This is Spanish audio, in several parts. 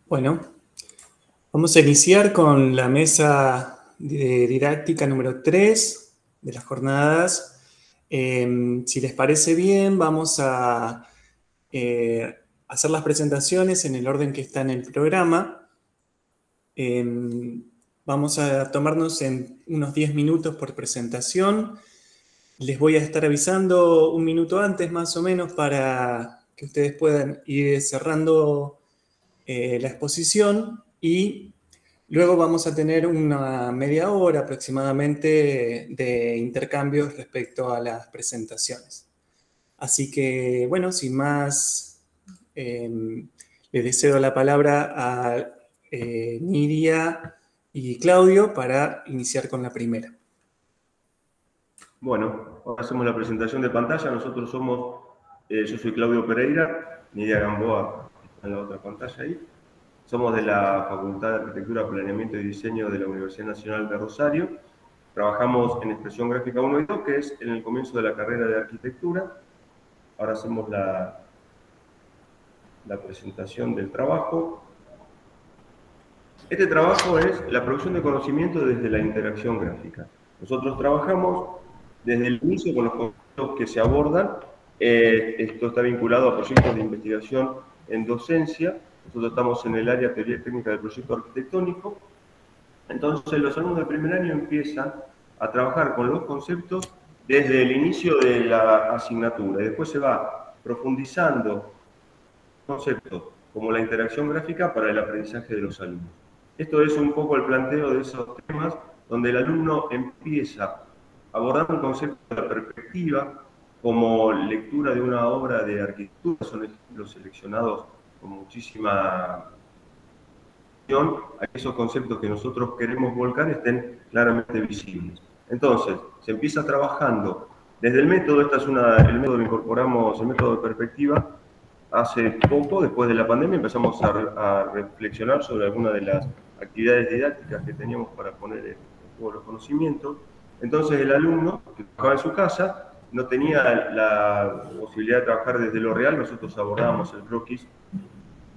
Bueno, vamos a iniciar con la mesa de didáctica número 3 de las jornadas. Si les parece bien, vamos a hacer las presentaciones en el orden que está en el programa. Vamos a tomarnos en unos 10 minutos por presentación. Les voy a estar avisando un minuto antes más o menos para que ustedes puedan ir cerrando la exposición y luego vamos a tener una media hora aproximadamente de intercambios respecto a las presentaciones. Así que, bueno, sin más, les deseo la palabra a Nidia y Claudio para iniciar con la primera. Bueno, ahora hacemos la presentación de pantalla. Nosotros somos, yo soy Claudio Pereira, Nidia Gamboa está en la otra pantalla ahí. Somos de la Facultad de Arquitectura, Planeamiento y Diseño de la Universidad Nacional de Rosario. Trabajamos en expresión gráfica 1 y 2, que es en el comienzo de la carrera de arquitectura. Ahora hacemos la presentación del trabajo. Este trabajo es la producción de conocimiento desde la interacción gráfica. Nosotros trabajamos desde el inicio con los conceptos que se abordan. Esto está vinculado a proyectos de investigación en docencia. Nosotros estamos en el área teoría técnica del proyecto arquitectónico. Entonces los alumnos del primer año empiezan a trabajar con los conceptos desde el inicio de la asignatura. Y después se va profundizando conceptos como la interacción gráfica para el aprendizaje de los alumnos. Esto es un poco el planteo de esos temas donde el alumno empieza abordando un concepto de la perspectiva como lectura de una obra de arquitectura. Son ejemplos seleccionados con muchísima atención a que esos conceptos que nosotros queremos volcar estén claramente visibles. Entonces, se empieza trabajando desde el método. Este es el método que incorporamos, el método de perspectiva, hace poco, después de la pandemia, empezamos a reflexionar sobre algunas de las actividades didácticas que teníamos para poner en juego los conocimientos. Entonces el alumno que trabajaba en su casa no tenía la posibilidad de trabajar desde lo real. Nosotros abordábamos el croquis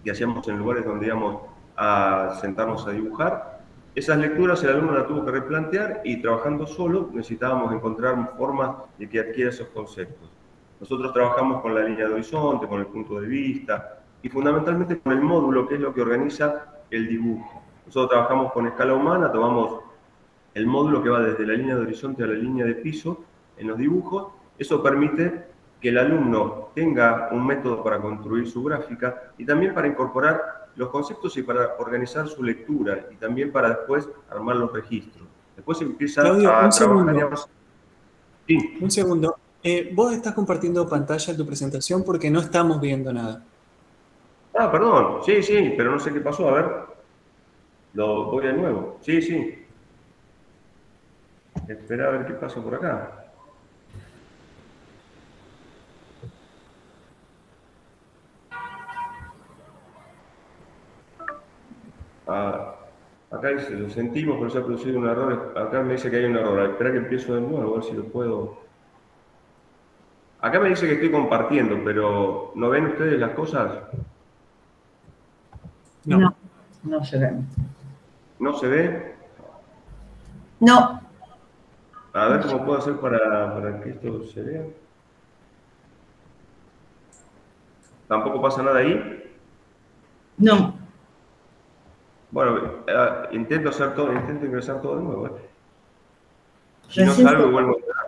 que hacíamos en lugares donde íbamos a sentarnos a dibujar. Esas lecturas el alumno las tuvo que replantear y trabajando solo necesitábamos encontrar formas de que adquiera esos conceptos. Nosotros trabajamos con la línea de horizonte, con el punto de vista y fundamentalmente con el módulo, que es lo que organiza el dibujo. Nosotros trabajamos con escala humana, tomamos el módulo que va desde la línea de horizonte a la línea de piso en los dibujos. Eso permite que el alumno tenga un método para construir su gráfica y también para incorporar los conceptos y para organizar su lectura y también para después armar los registros. Después empieza Claudio, a un trabajar... segundo. Sí. Un segundo. Vos estás compartiendo pantalla en tu presentación porque no estamos viendo nada. Ah, perdón. Sí, sí, pero no sé qué pasó. A ver. Lo voy de nuevo. Sí, sí. Espera a ver qué pasa por acá. Acá dice, lo sentimos, pero se ha producido un error. Acá me dice que hay un error. Espera que empiezo de nuevo, a ver si lo puedo... Acá me dice que estoy compartiendo, pero ¿no ven ustedes las cosas? No, no se ve. ¿No se ve? No. A ver cómo puedo hacer para que esto se vea. ¿Tampoco pasa nada ahí? No. Bueno, intento ingresar todo de nuevo. Si no salgo y vuelvo a entrar.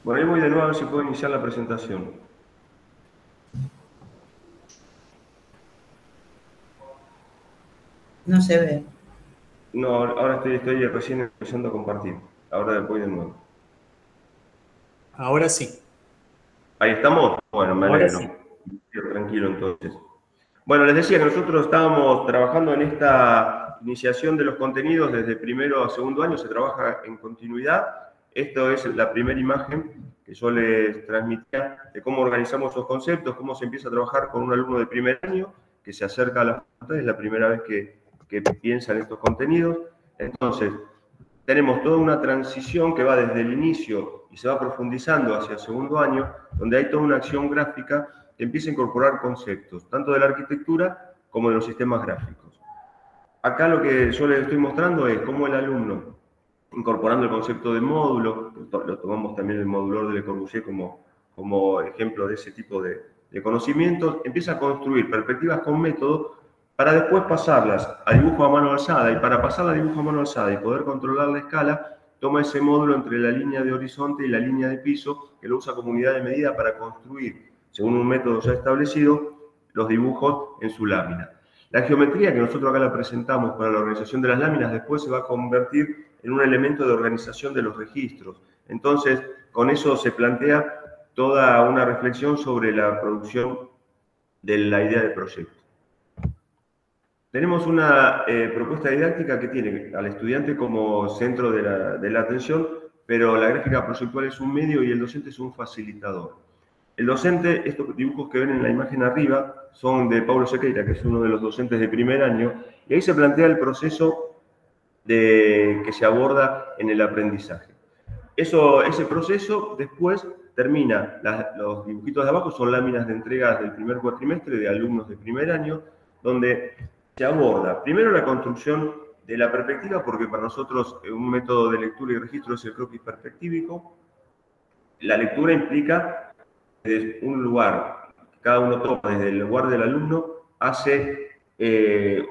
Bueno, ahí voy de nuevo a ver si puedo iniciar la presentación. No se ve. No, ahora estoy recién empezando a compartir. Ahora voy de nuevo. Ahora sí. ¿Ahí estamos? Bueno, me alegro. Sí. Tranquilo entonces. Bueno, les decía que nosotros estábamos trabajando en esta iniciación de los contenidos desde primero a segundo año. Se trabaja en continuidad. Esto es la primera imagen que yo les transmitía de cómo organizamos los conceptos, cómo se empieza a trabajar con un alumno de primer año que se acerca a la facultad, es la primera vez que piensa en estos contenidos. Entonces, tenemos toda una transición que va desde el inicio y se va profundizando hacia el segundo año, donde hay toda una acción gráfica empieza a incorporar conceptos, tanto de la arquitectura como de los sistemas gráficos. Acá lo que yo les estoy mostrando es cómo el alumno, incorporando el concepto de módulo, lo tomamos también el modulador de Le Corbusier como ejemplo de ese tipo de conocimientos, empieza a construir perspectivas con método para después pasarlas a dibujo a mano alzada, y para pasarla a dibujo a mano alzada y poder controlar la escala, toma ese módulo entre la línea de horizonte y la línea de piso, que lo usa como unidad de medida para construir, según un método ya establecido, los dibujos en su lámina. La geometría que nosotros acá la presentamos para la organización de las láminas después se va a convertir en un elemento de organización de los registros. Entonces, con eso se plantea toda una reflexión sobre la producción de la idea de proyecto. Tenemos una propuesta didáctica que tiene al estudiante como centro de la atención, pero la gráfica proyectual es un medio y el docente es un facilitador. El docente, estos dibujos que ven en la imagen arriba, son de Paulo Sequeira, que es uno de los docentes de primer año, y ahí se plantea el proceso que se aborda en el aprendizaje. Ese proceso después termina, los dibujitos de abajo son láminas de entregas del primer cuatrimestre de alumnos de primer año, donde se aborda primero la construcción de la perspectiva, porque para nosotros un método de lectura y registro es el croquis perspectívico. La lectura implica desde un lugar, cada uno toma desde el lugar del alumno, hace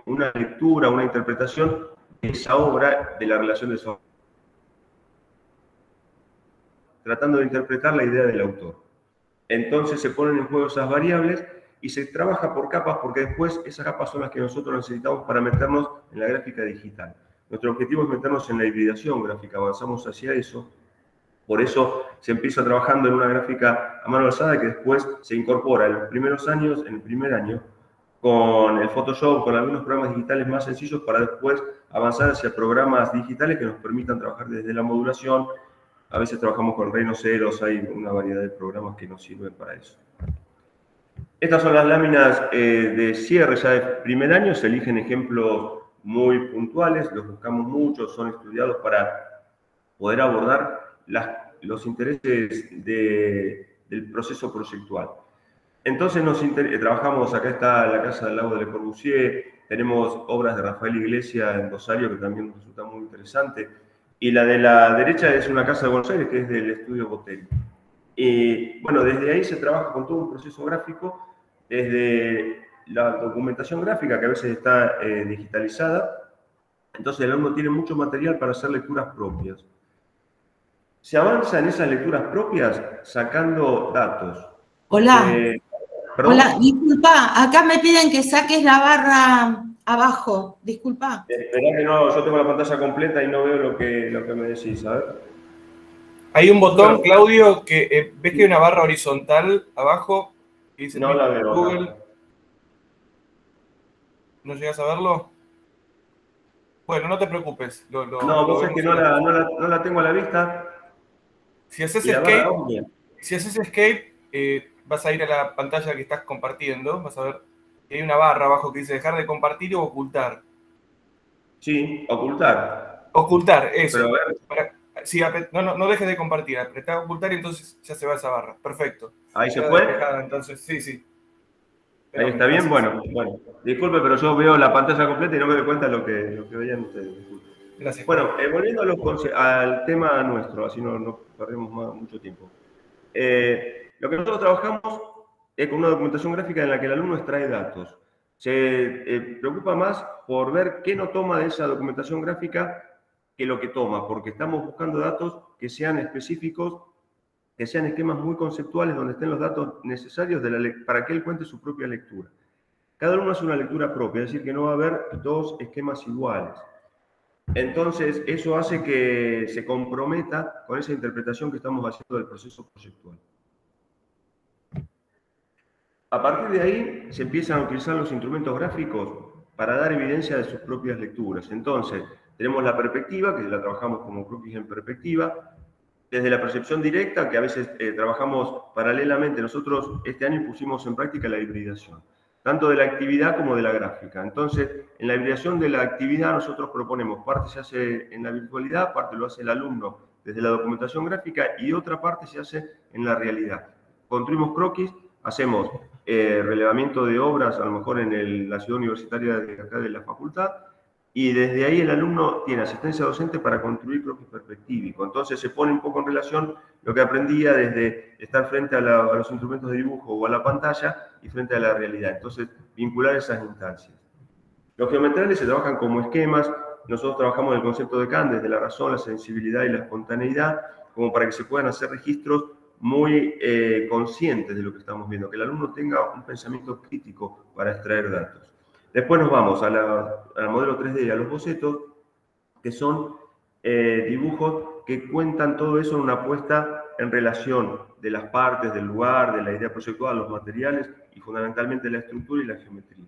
una lectura, una interpretación de esa obra, de la relación de esa obra, tratando de interpretar la idea del autor. Entonces se ponen en juego esas variables y se trabaja por capas, porque después esas capas son las que nosotros necesitamos para meternos en la gráfica digital. Nuestro objetivo es meternos en la hibridación gráfica, avanzamos hacia eso. Por eso se empieza trabajando en una gráfica a mano alzada que después se incorpora en los primeros años, en el primer año, con el Photoshop, con algunos programas digitales más sencillos, para después avanzar hacia programas digitales que nos permitan trabajar desde la modulación. A veces trabajamos con reinos ceros, hay una variedad de programas que nos sirven para eso. Estas son las láminas de cierre ya de primer año, se eligen ejemplos muy puntuales, los buscamos mucho, son estudiados para poder abordar los intereses del proceso proyectual. Entonces trabajamos, acá está la Casa del Lago de Le Corbusier, tenemos obras de Rafael Iglesias en Rosario que también nos resulta muy interesante, y la de la derecha es una casa de Buenos Aires que es del estudio Botelli. Y bueno, desde ahí se trabaja con todo un proceso gráfico, desde la documentación gráfica que a veces está digitalizada, entonces el alumno tiene mucho material para hacer lecturas propias. Se avanza en esas lecturas propias sacando datos. Hola. Hola, disculpa, acá me piden que saques la barra abajo, disculpa. Esperá que no, yo tengo la pantalla completa y no veo lo que me decís, ¿sabes? Hay un botón, bueno, Claudio, que ves que hay una barra horizontal abajo. Que dice no la veo. Google. No. ¿No llegas a verlo? Bueno, no te preocupes. No, vos es que no la tengo a la vista. Si haces escape, vas a ir a la pantalla que estás compartiendo, vas a ver que hay una barra abajo que dice dejar de compartir o ocultar. Sí, ocultar. Ocultar, eso. Pero a ver. Sí, no dejes de compartir, apretá a ocultar y entonces ya se va esa barra. Perfecto. Ahí se fue. Entonces, sí. Pero ahí está bien, bueno. Disculpe, pero yo veo la pantalla completa y no me doy cuenta de lo que veían ustedes. Disculpe. Gracias. Bueno, volviendo al tema nuestro, así no perdemos mucho tiempo. Lo que nosotros trabajamos es con una documentación gráfica en la que el alumno extrae datos. Se preocupa más por ver qué no toma de esa documentación gráfica que lo que toma, porque estamos buscando datos que sean específicos, que sean esquemas muy conceptuales, donde estén los datos necesarios para que él cuente su propia lectura. Cada alumno hace una lectura propia, es decir, que no va a haber dos esquemas iguales. Entonces, eso hace que se comprometa con esa interpretación que estamos haciendo del proceso proyectual. A partir de ahí, se empiezan a utilizar los instrumentos gráficos para dar evidencia de sus propias lecturas. Entonces, tenemos la perspectiva, que la trabajamos como croquis en perspectiva, desde la percepción directa, que a veces trabajamos paralelamente. Nosotros este año pusimos en práctica la hibridación, tanto de la actividad como de la gráfica. Entonces, en la hibridación de la actividad nosotros proponemos, parte se hace en la virtualidad, parte lo hace el alumno desde la documentación gráfica y otra parte se hace en la realidad. Construimos croquis hacemos relevamiento de obras, a lo mejor en la ciudad universitaria de acá de la facultad, y desde ahí el alumno tiene asistencia docente para construir croquis perspectivo. Entonces se pone un poco en relación lo que aprendía desde estar frente a los instrumentos de dibujo o a la pantalla y frente a la realidad. Entonces, vincular esas instancias. Los geometrales se trabajan como esquemas. Nosotros trabajamos el concepto de Kant desde la razón, la sensibilidad y la espontaneidad, como para que se puedan hacer registros muy conscientes de lo que estamos viendo, que el alumno tenga un pensamiento crítico para extraer datos. Después nos vamos al modelo 3D y a los bocetos, que son dibujos que cuentan todo eso en una puesta en relación de las partes, del lugar, de la idea proyectual, los materiales y fundamentalmente la estructura y la geometría.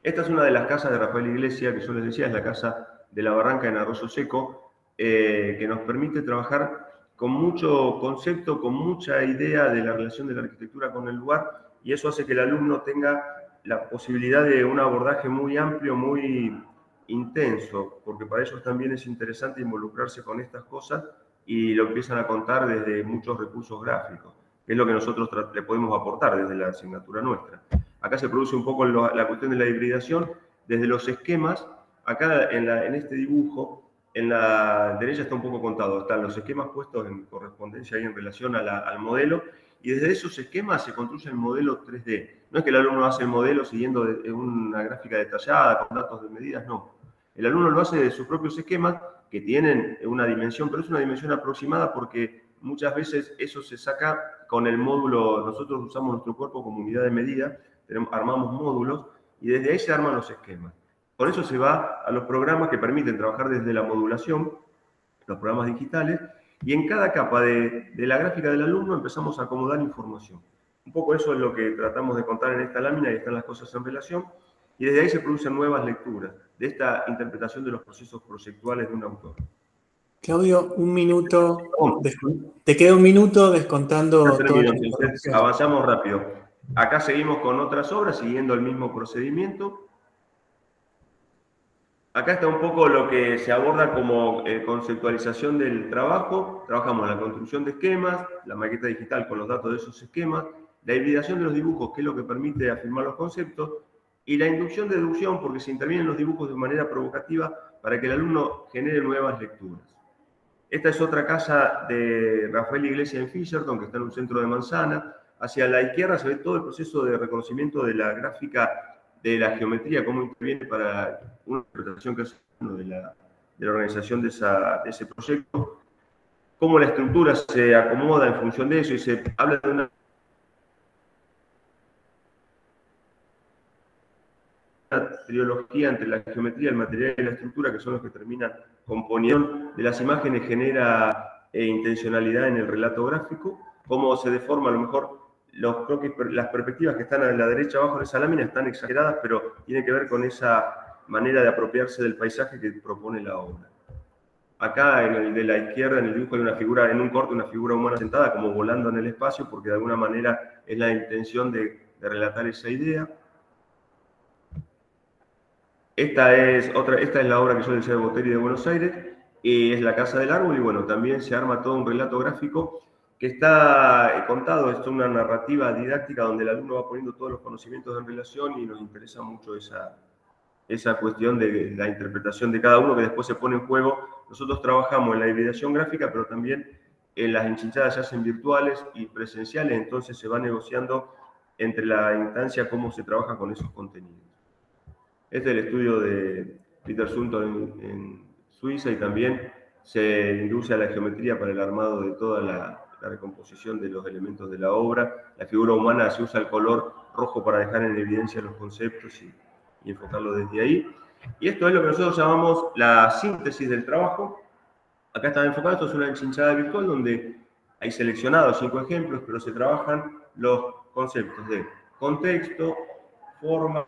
Esta es una de las casas de Rafael Iglesias, que yo les decía, es la casa de la Barranca en Arroyo Seco, que nos permite trabajar con mucho concepto, con mucha idea de la relación de la arquitectura con el lugar, y eso hace que el alumno tenga la posibilidad de un abordaje muy amplio, muy intenso, porque para ellos también es interesante involucrarse con estas cosas y lo empiezan a contar desde muchos recursos gráficos, que es lo que nosotros le podemos aportar desde la asignatura nuestra. Acá se produce un poco la cuestión de la hibridación desde los esquemas. Acá en este dibujo, en la derecha está un poco contado, están los esquemas puestos en correspondencia y en relación al modelo, y desde esos esquemas se construye el modelo 3D. No es que el alumno hace el modelo siguiendo una gráfica detallada, con datos de medidas, no. El alumno lo hace de sus propios esquemas, que tienen una dimensión, pero es una dimensión aproximada porque muchas veces eso se saca con el módulo. Nosotros usamos nuestro cuerpo como unidad de medida, armamos módulos, y desde ahí se arman los esquemas. Por eso se va a los programas que permiten trabajar desde la modulación, los programas digitales, y en cada capa de la gráfica del alumno empezamos a acomodar información. Un poco eso es lo que tratamos de contar en esta lámina, y están las cosas en relación, y desde ahí se producen nuevas lecturas de esta interpretación de los procesos proyectuales de un autor. Claudio, un minuto, te queda un minuto descontando toda la información. Avanzamos rápido. Acá seguimos con otras obras, siguiendo el mismo procedimiento. Acá está un poco lo que se aborda como conceptualización del trabajo. Trabajamos la construcción de esquemas, la maqueta digital con los datos de esos esquemas, la hibridación de los dibujos, que es lo que permite afirmar los conceptos, y la inducción-deducción, porque se intervienen los dibujos de manera provocativa para que el alumno genere nuevas lecturas. Esta es otra casa de Rafael Iglesias en Fisherton, que está en un centro de Manzana. Hacia la izquierda se ve todo el proceso de reconocimiento de la gráfica, de la geometría, cómo interviene para una interpretación que hace de la organización de ese proyecto, cómo la estructura se acomoda en función de eso, y se habla de una trilogía entre la geometría, el material y la estructura, que son los que terminan componiendo de las imágenes, genera intencionalidad en el relato gráfico, cómo se deforma a lo mejor los croquis, las perspectivas que están a la derecha abajo de esa lámina están exageradas, pero tiene que ver con esa manera de apropiarse del paisaje que propone la obra. Acá en el de la izquierda, en el dibujo, hay una figura, en un corte, una figura humana sentada como volando en el espacio, porque de alguna manera es la intención de relatar esa idea. Esta es la obra que yo decía de Boteri de Buenos Aires, y es la Casa del Árbol, y bueno, también se arma todo un relato gráfico que está contado, es una narrativa didáctica donde el alumno va poniendo todos los conocimientos en relación, y nos interesa mucho esa cuestión de la interpretación de cada uno, que después se pone en juego. Nosotros trabajamos en la hibridación gráfica, pero también en las enchinchadas, ya sean virtuales y presenciales, entonces se va negociando entre la instancia cómo se trabaja con esos contenidos. Este es el estudio de Peter Sutton en Suiza, y también se induce a la geometría para el armado de toda la recomposición de los elementos de la obra. La figura humana, se usa el color rojo para dejar en evidencia los conceptos y enfocarlo desde ahí. Y esto es lo que nosotros llamamos la síntesis del trabajo. Acá está enfocado, esto es una enchinchada virtual donde hay seleccionados 5 ejemplos, pero se trabajan los conceptos de contexto, forma,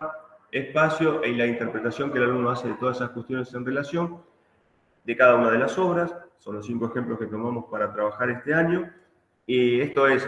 espacio y la interpretación que el alumno hace de todas esas cuestiones en relación de cada una de las obras. Son los 5 ejemplos que tomamos para trabajar este año. Y esto es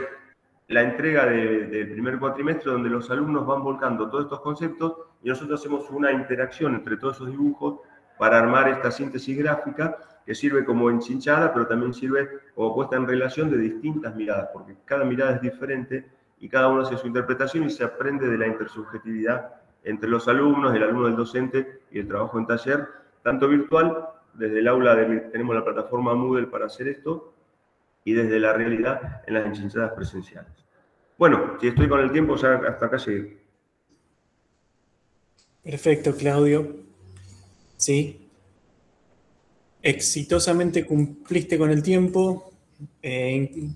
la entrega del primer cuatrimestre, donde los alumnos van volcando todos estos conceptos y nosotros hacemos una interacción entre todos esos dibujos para armar esta síntesis gráfica que sirve como enchinchada, pero también sirve como puesta en relación de distintas miradas, porque cada mirada es diferente y cada uno hace su interpretación y se aprende de la intersubjetividad entre los alumnos, el alumno del docente y el trabajo en taller, tanto virtual, desde el aula tenemos la plataforma Moodle para hacer esto, y desde la realidad en las enchinchadas presenciales. Bueno, si estoy con el tiempo, ya hasta acá llegué. Perfecto, Claudio. Sí. Exitosamente cumpliste con el tiempo, teniendo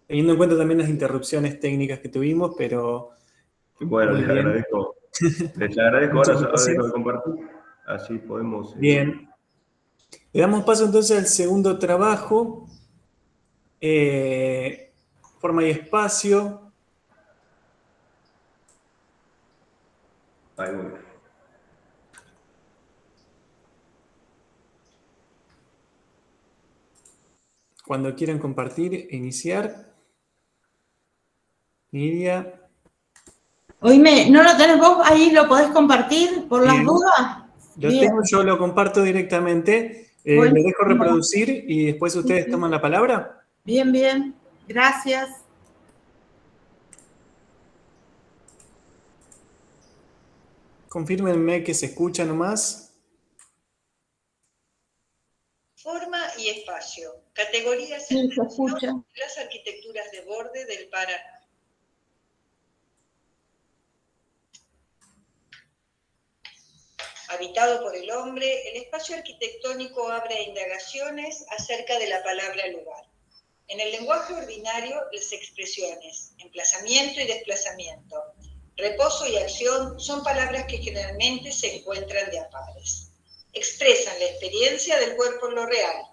en cuenta también las interrupciones técnicas que tuvimos, pero bueno, muy bien. Les agradezco. Muchas Ahora gracias. dejo de compartir, así podemos... Bien. Le damos paso entonces al segundo trabajo, forma y espacio. Ahí voy. Cuando quieran compartir, iniciar. Nidia. Oíme, ¿no lo tenés vos ahí? ¿Lo podés compartir por las Bien. dudas? Lo tengo, yo lo comparto directamente. Lo dejo reproducir y después ustedes toman la palabra. Bien, bien. Gracias. Confírmenme que se escucha nomás. Forma y espacio. Categorías Sí, se escucha. las arquitecturas de borde del Paraná. Habitado por el hombre, el espacio arquitectónico abre indagaciones acerca de la palabra lugar. En el lenguaje ordinario, las expresiones emplazamiento y desplazamiento, reposo y acción son palabras que generalmente se encuentran de a pares. Expresan la experiencia del cuerpo en lo real,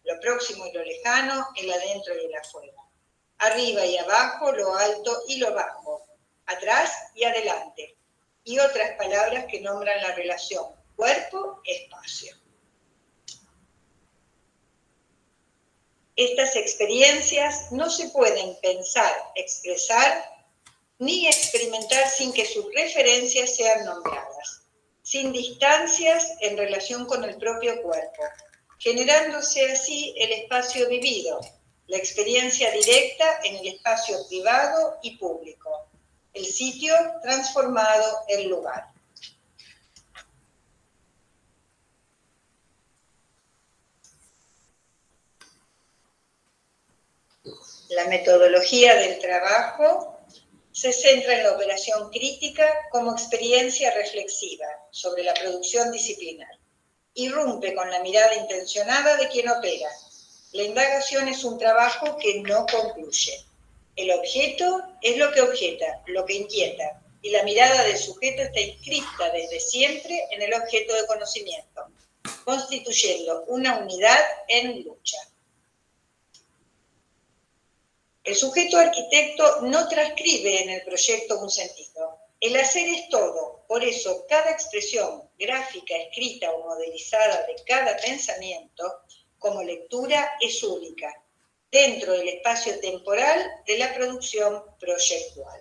lo próximo y lo lejano, el adentro y el afuera. Arriba y abajo, lo alto y lo bajo, atrás y adelante. Y otras palabras que nombran la relación cuerpo-espacio. Estas experiencias no se pueden pensar, expresar ni experimentar sin que sus referencias sean nombradas, sin distancias en relación con el propio cuerpo, generándose así el espacio vivido, la experiencia directa en el espacio privado y público, el sitio transformado en lugar. La metodología del trabajo se centra en la operación crítica como experiencia reflexiva sobre la producción disciplinar. Irrumpe con la mirada intencionada de quien opera. La indagación es un trabajo que no concluye. El objeto es lo que objeta, lo que inquieta, y la mirada del sujeto está inscripta desde siempre en el objeto de conocimiento, constituyendo una unidad en lucha. El sujeto arquitecto no transcribe en el proyecto un sentido. El hacer es todo, por eso cada expresión gráfica, escrita o modelizada de cada pensamiento, como lectura, es única, dentro del espacio temporal de la producción proyectual.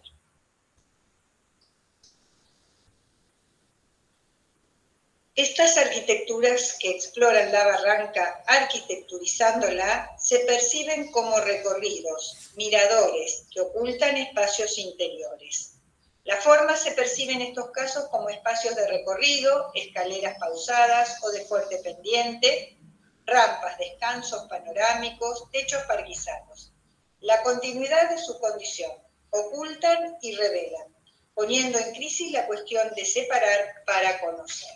Estas arquitecturas que exploran la barranca arquitecturizándola se perciben como recorridos, miradores que ocultan espacios interiores. La forma se percibe en estos casos como espacios de recorrido, escaleras pausadas o de fuerte pendiente, rampas, descansos panorámicos, techos parquizados. La continuidad de su condición, ocultan y revelan, poniendo en crisis la cuestión de separar para conocer.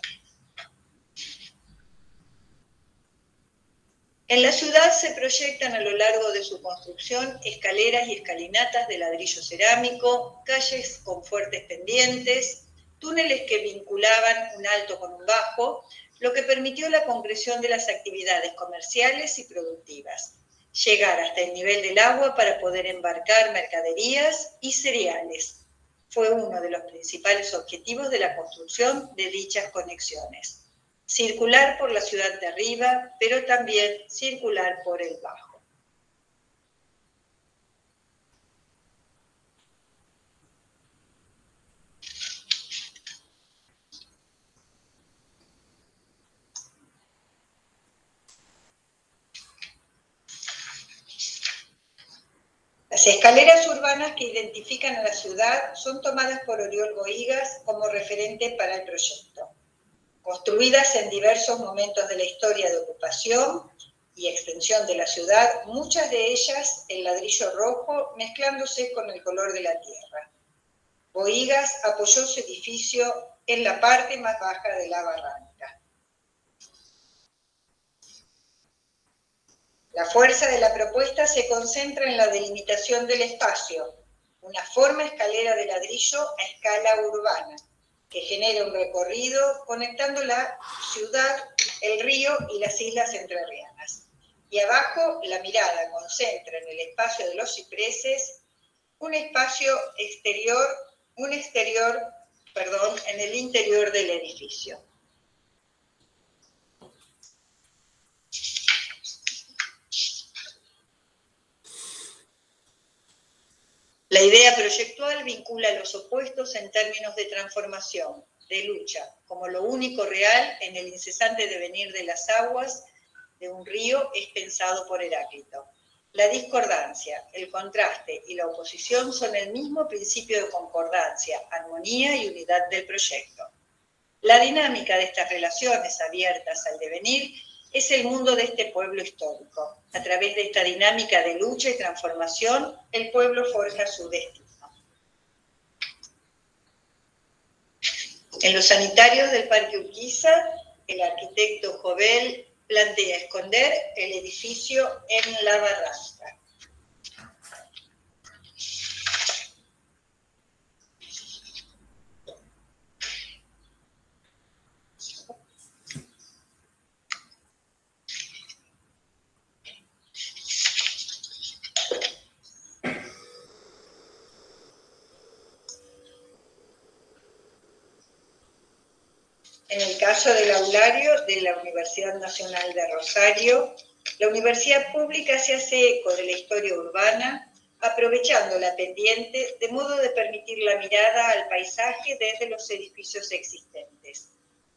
En la ciudad se proyectan a lo largo de su construcción escaleras y escalinatas de ladrillo cerámico, calles con fuertes pendientes, túneles que vinculaban un alto con un bajo, lo que permitió la concreción de las actividades comerciales y productivas, llegar hasta el nivel del agua para poder embarcar mercaderías y cereales. Fue uno de los principales objetivos de la construcción de dichas conexiones. Circular por la ciudad de arriba, pero también circular por el bajo. Las escaleras urbanas que identifican a la ciudad son tomadas por Oriol Bohigas como referente para el proyecto. Construidas en diversos momentos de la historia de ocupación y extensión de la ciudad, muchas de ellas en ladrillo rojo mezclándose con el color de la tierra. Bohigas apoyó su edificio en la parte más baja de la barranca. La fuerza de la propuesta se concentra en la delimitación del espacio, una forma escalera de ladrillo a escala urbana, que genera un recorrido conectando la ciudad, el río y las islas entrerrianas. Y abajo la mirada concentra en el espacio de los cipreses un exterior en el interior del edificio. La idea proyectual vincula los opuestos en términos de transformación, de lucha, como lo único real en el incesante devenir de las aguas de un río es pensado por Heráclito. La discordancia, el contraste y la oposición son el mismo principio de concordancia, armonía y unidad del proyecto. La dinámica de estas relaciones abiertas al devenir es el mundo de este pueblo histórico. A través de esta dinámica de lucha y transformación, el pueblo forja su destino. En los sanitarios del Parque Urquiza, el arquitecto Jovel plantea esconder el edificio en la barranca. En el caso del aulario de la Universidad Nacional de Rosario, la universidad pública se hace eco de la historia urbana, aprovechando la pendiente de modo de permitir la mirada al paisaje desde los edificios existentes.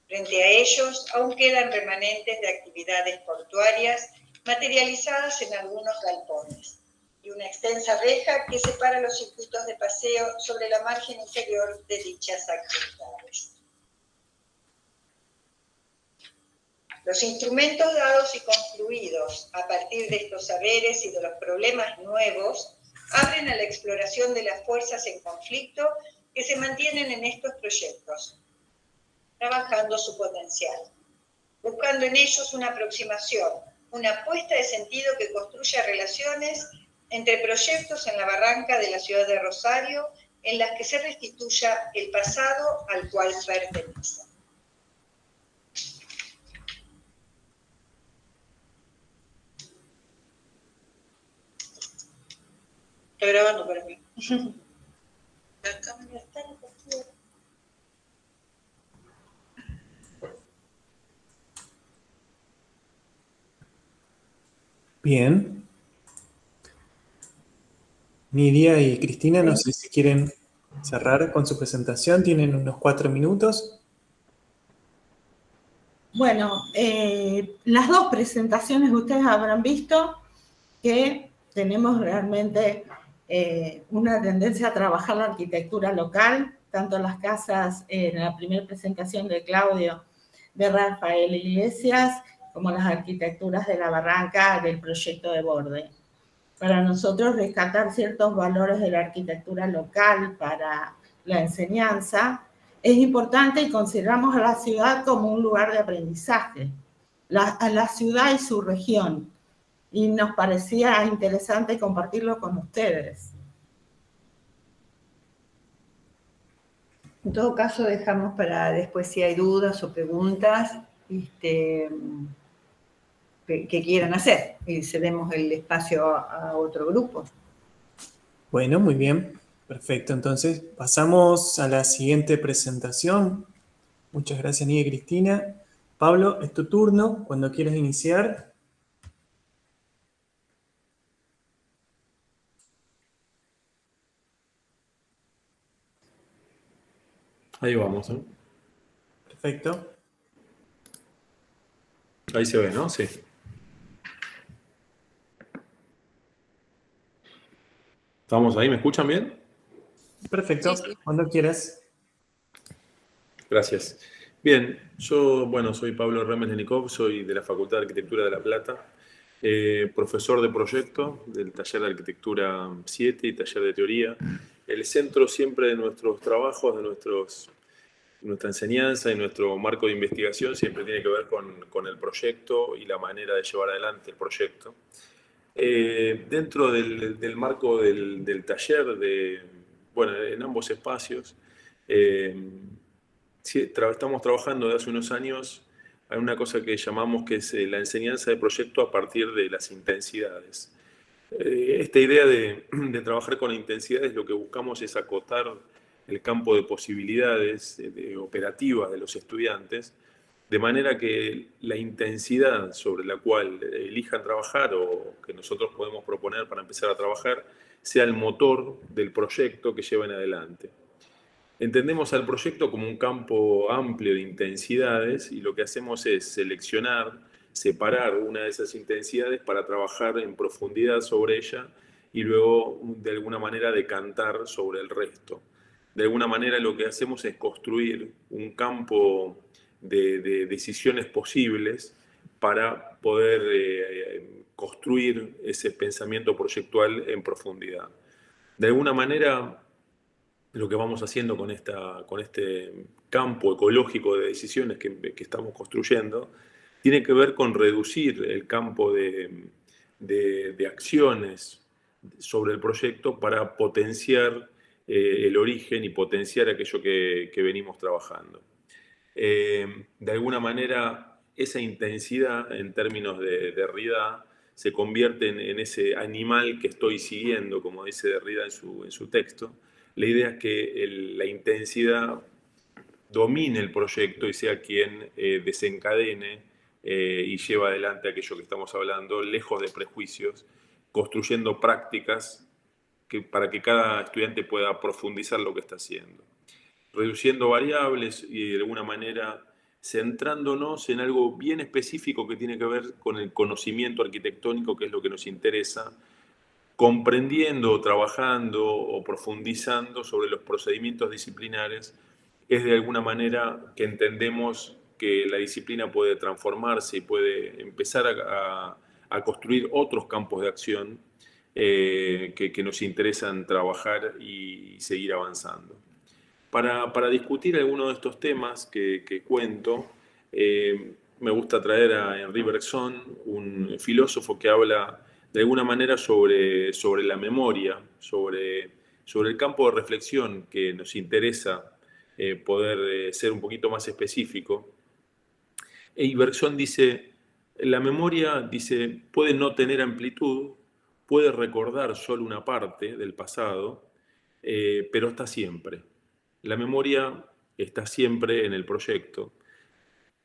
Frente a ellos, aún quedan remanentes de actividades portuarias materializadas en algunos galpones, y una extensa reja que separa los circuitos de paseo sobre la margen inferior de dichas actividades. Los instrumentos dados y construidos a partir de estos saberes y de los problemas nuevos abren a la exploración de las fuerzas en conflicto que se mantienen en estos proyectos, trabajando su potencial, buscando en ellos una aproximación, una puesta de sentido que construya relaciones entre proyectos en la barranca de la ciudad de Rosario en las que se restituya el pasado al cual pertenece. Estoy grabando para mí. La cámara está en la. Bien. Nidia y Cristina, no sé si quieren cerrar con su presentación. Tienen unos 4 minutos. Bueno, las dos presentaciones ustedes habrán visto que tenemos realmente una tendencia a trabajar la arquitectura local, tanto las casas en la primera presentación de Claudio de Rafael Iglesias, como las arquitecturas de la barranca del proyecto de Borde. Para nosotros rescatar ciertos valores de la arquitectura local para la enseñanza es importante y consideramos a la ciudad como un lugar de aprendizaje, a la ciudad y su región. Y nos parecía interesante compartirlo con ustedes. En todo caso, dejamos para después si hay dudas o preguntas que quieran hacer y cedemos el espacio a otro grupo. Bueno, muy bien. Perfecto. Entonces, pasamos a la siguiente presentación. Muchas gracias, Nidia y Cristina. Pablo, es tu turno. Cuando quieras iniciar. Ahí vamos, ¿eh? Perfecto. Ahí se ve, ¿no? Sí. ¿Estamos ahí? ¿Me escuchan bien? Perfecto, Sí, sí. cuando quieras. Gracias. Bien, yo, bueno, soy Pablo Remes Lenikov, soy de la Facultad de Arquitectura de La Plata, profesor de proyecto del taller de Arquitectura 7 y taller de teoría. El centro siempre de nuestros trabajos, de nuestra enseñanza y nuestro marco de investigación siempre tiene que ver con el proyecto y la manera de llevar adelante el proyecto. Dentro del marco del taller, bueno, en ambos espacios, sí, estamos trabajando desde hace unos años en una cosa que llamamos que es la enseñanza de proyecto a partir de las intensidades. Esta idea de trabajar con la intensidad, lo que buscamos es acotar el campo de posibilidades operativas de los estudiantes, de manera que la intensidad sobre la cual elijan trabajar o que nosotros podemos proponer para empezar a trabajar sea el motor del proyecto que lleven adelante. Entendemos al proyecto como un campo amplio de intensidades y lo que hacemos es seleccionar, separar una de esas intensidades para trabajar en profundidad sobre ella y luego de alguna manera decantar sobre el resto. De alguna manera lo que hacemos es construir un campo de decisiones posibles para poder construir ese pensamiento proyectual en profundidad. De alguna manera, lo que vamos haciendo con este campo ecológico de decisiones que estamos construyendo tiene que ver con reducir el campo de acciones sobre el proyecto para potenciar el origen y potenciar aquello que venimos trabajando. De alguna manera, esa intensidad en términos de Derrida se convierte en ese animal que estoy siguiendo, como dice Derrida en su texto. La idea es que la intensidad domine el proyecto y sea quien desencadene y lleva adelante aquello que estamos hablando, lejos de prejuicios, construyendo prácticas para que cada estudiante pueda profundizar lo que está haciendo. Reduciendo variables y de alguna manera centrándonos en algo bien específico que tiene que ver con el conocimiento arquitectónico, que es lo que nos interesa, comprendiendo, trabajando o profundizando sobre los procedimientos disciplinares, es de alguna manera que entendemos que la disciplina puede transformarse y puede empezar a construir otros campos de acción que nos interesan trabajar y seguir avanzando. Para discutir algunos de estos temas que cuento, me gusta traer a Henri Bergson, un filósofo que habla de alguna manera sobre la memoria, sobre el campo de reflexión que nos interesa poder ser un poquito más específico. Y Bergson dice, la memoria, dice, puede no tener amplitud, puede recordar solo una parte del pasado, pero está siempre. La memoria está siempre en el proyecto.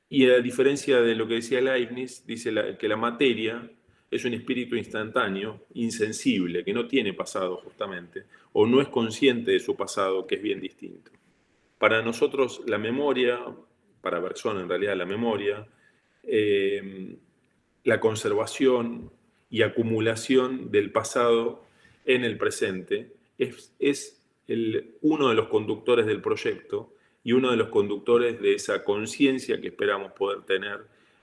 Y a diferencia de lo que decía Leibniz, dice que la materia es un espíritu instantáneo, insensible, que no tiene pasado justamente, o no es consciente de su pasado, que es bien distinto. Para nosotros la memoria, para Bergson en realidad la memoria, la conservación y acumulación del pasado en el presente es uno de los conductores del proyecto y uno de los conductores de esa conciencia que esperamos poder tener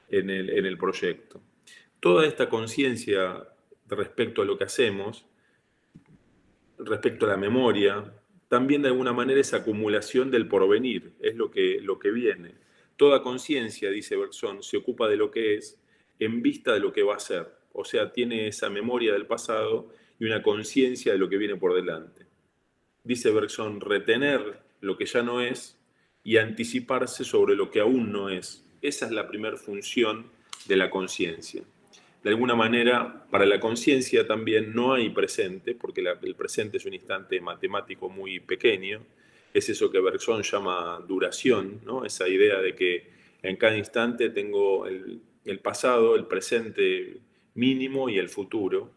en el proyecto. Toda esta conciencia respecto a lo que hacemos, respecto a la memoria, también de alguna manera es acumulación del porvenir, es lo que viene. Toda conciencia, dice Bergson, se ocupa de lo que es en vista de lo que va a ser. O sea, tiene esa memoria del pasado y una conciencia de lo que viene por delante. Dice Bergson, retener lo que ya no es y anticiparse sobre lo que aún no es. Esa es la primera función de la conciencia. De alguna manera, para la conciencia también no hay presente, porque el presente es un instante matemático muy pequeño. Es eso que Bergson llama duración, ¿no? Esa idea de que en cada instante tengo el pasado, el presente mínimo y el futuro.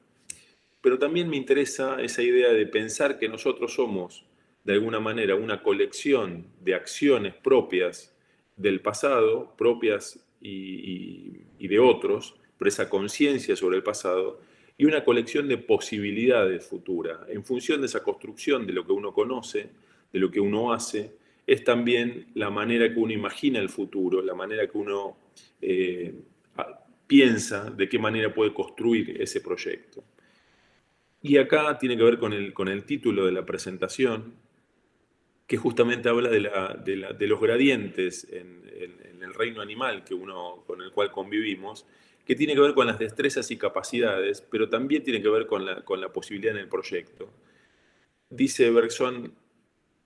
Pero también me interesa esa idea de pensar que nosotros somos, de alguna manera, una colección de acciones propias del pasado, propias y de otros, pero esa conciencia sobre el pasado y una colección de posibilidades futuras. En función de esa construcción de lo que uno conoce, de lo que uno hace, es también la manera que uno imagina el futuro, la manera que uno piensa de qué manera puede construir ese proyecto. Y acá tiene que ver con el título de la presentación, que justamente habla de los gradientes en el reino animal con el cual convivimos, que tiene que ver con las destrezas y capacidades, pero también tiene que ver con la posibilidad en el proyecto. Dice Bergson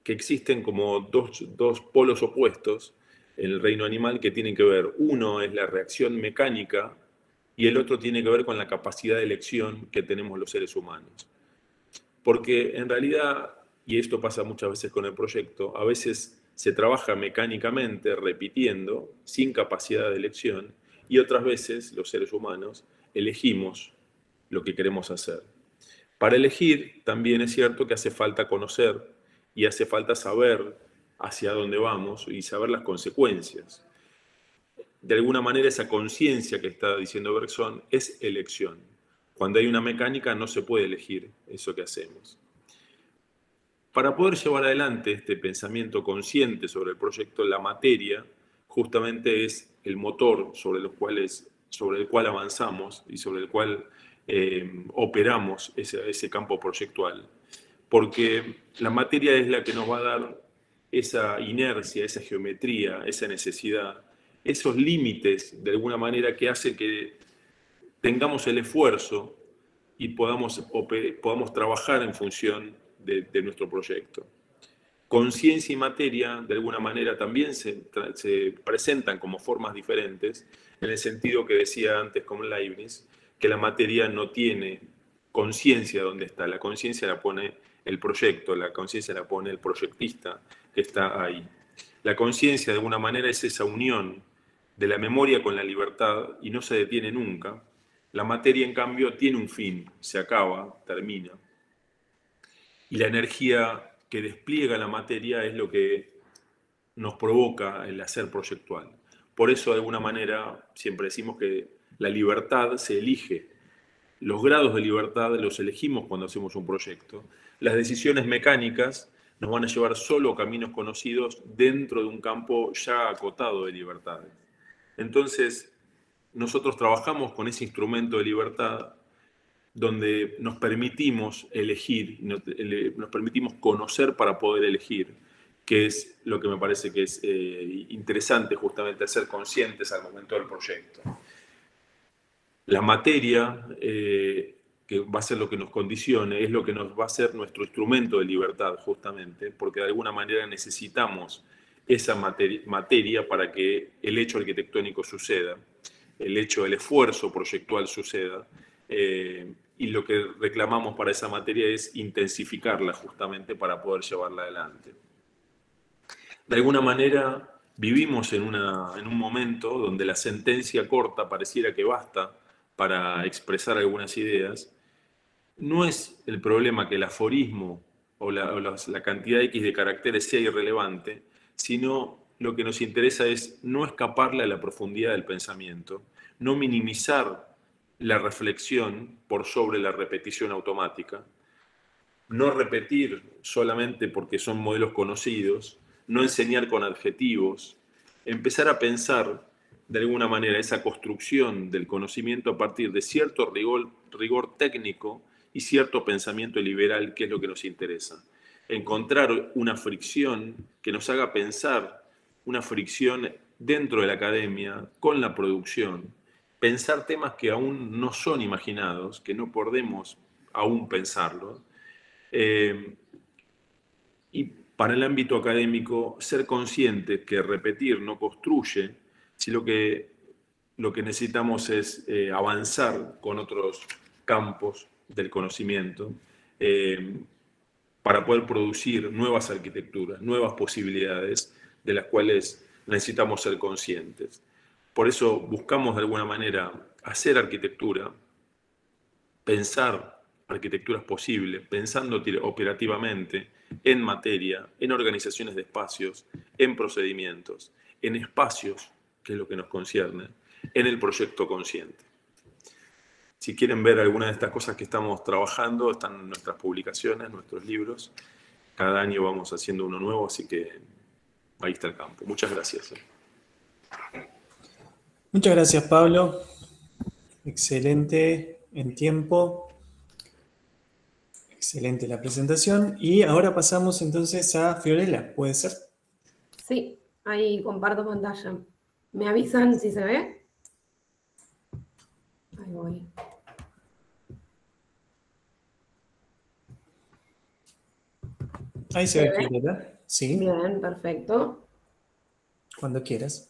que existen como dos polos opuestos en el reino animal que tienen que ver. Uno es la reacción mecánica y el otro tiene que ver con la capacidad de elección que tenemos los seres humanos. Porque en realidad, y esto pasa muchas veces con el proyecto, a veces se trabaja mecánicamente, repitiendo, sin capacidad de elección, y otras veces los seres humanos elegimos lo que queremos hacer. Para elegir también es cierto que hace falta conocer y hace falta saber hacia dónde vamos y saber las consecuencias. De alguna manera esa conciencia que está diciendo Bergson es elección. Cuando hay una mecánica no se puede elegir eso que hacemos. Para poder llevar adelante este pensamiento consciente sobre el proyecto, la materia justamente es el motor sobre el cual avanzamos y sobre el cual operamos ese campo proyectual. Porque la materia es la que nos va a dar esa inercia, esa geometría, esa necesidad, esos límites de alguna manera que hace que tengamos el esfuerzo y podamos trabajar en función de nuestro proyecto. Conciencia y materia, de alguna manera, también se presentan como formas diferentes, en el sentido que decía antes con Leibniz, que la materia no tiene conciencia donde está. La conciencia la pone el proyecto, la conciencia la pone el proyectista que está ahí. La conciencia, de alguna manera, es esa unión de la memoria con la libertad y no se detiene nunca. La materia, en cambio, tiene un fin, se acaba, termina. Y la energía que despliega la materia es lo que nos provoca el hacer proyectual. Por eso, de alguna manera, siempre decimos que la libertad se elige. Los grados de libertad los elegimos cuando hacemos un proyecto. Las decisiones mecánicas nos van a llevar solo a caminos conocidos dentro de un campo ya acotado de libertades. Entonces, nosotros trabajamos con ese instrumento de libertad donde nos permitimos elegir, nos permitimos conocer para poder elegir, que es lo que me parece que es interesante justamente ser conscientes al momento del proyecto. La materia, que va a ser lo que nos condicione, es lo que nos va a ser nuestro instrumento de libertad justamente, porque de alguna manera necesitamos esa materia para que el hecho arquitectónico suceda, el esfuerzo proyectual suceda, y lo que reclamamos para esa materia es intensificarla justamente para poder llevarla adelante. De alguna manera vivimos en un momento donde la sentencia corta pareciera que basta para expresar algunas ideas. No es el problema que el aforismo o la cantidad X de caracteres sea irrelevante, sino lo que nos interesa es no escaparle a la profundidad del pensamiento, no minimizar la reflexión por sobre la repetición automática, no repetir solamente porque son modelos conocidos, no enseñar con adjetivos, empezar a pensar de alguna manera esa construcción del conocimiento a partir de cierto rigor técnico y cierto pensamiento liberal, que es lo que nos interesa. Encontrar una fricción que nos haga pensar, una fricción dentro de la academia, con la producción, pensar temas que aún no son imaginados, que no podemos aún pensarlos. Y para el ámbito académico, ser consciente que repetir no construye, si lo que necesitamos es avanzar con otros campos del conocimiento para poder producir nuevas arquitecturas, nuevas posibilidades de las cuales necesitamos ser conscientes. Por eso buscamos de alguna manera hacer arquitectura, pensar arquitecturas posibles, pensando operativamente en materia, en organizaciones de espacios, en procedimientos, en espacios, que es lo que nos concierne, en el proyecto consciente. Si quieren ver alguna de estas cosas que estamos trabajando, están en nuestras publicaciones, nuestros libros. Cada año vamos haciendo uno nuevo, así que ahí está el campo. Muchas gracias. Muchas gracias, Pablo. Excelente en tiempo. Excelente la presentación. Y ahora pasamos entonces a Fiorella, ¿puede ser? Sí, ahí comparto pantalla. ¿Me avisan si se ve? Ahí voy. Ahí se ve, Fiorella. Sí. Bien, perfecto. Cuando quieras.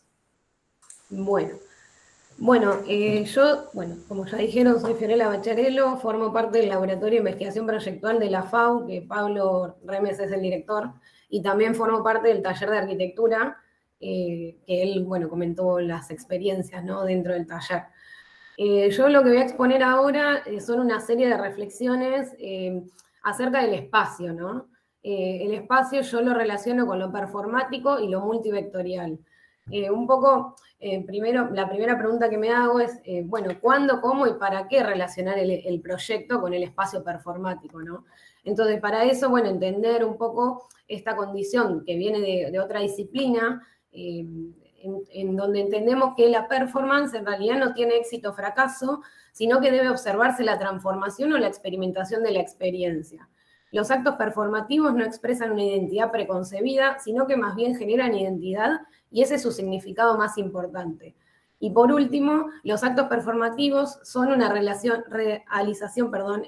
Bueno, yo, como ya dijeron, soy Fiorella Bacharello, formo parte del Laboratorio de Investigación Proyectual de la FAU, que Pablo Remes es el director, y también formo parte del taller de arquitectura, que él, comentó las experiencias, ¿no?, dentro del taller. Yo lo que voy a exponer ahora son una serie de reflexiones acerca del espacio, ¿no? El espacio yo lo relaciono con lo performático y lo multivectorial. Primero, la primera pregunta que me hago es, ¿cuándo, cómo y para qué relacionar el proyecto con el espacio performático, ¿no? Entonces, para eso, entender un poco esta condición que viene de otra disciplina, en donde entendemos que la performance en realidad no tiene éxito o fracaso, sino que debe observarse la transformación o la experimentación de la experiencia. Los actos performativos no expresan una identidad preconcebida, sino que más bien generan identidad, y ese es su significado más importante. Y por último, los actos performativos son una realización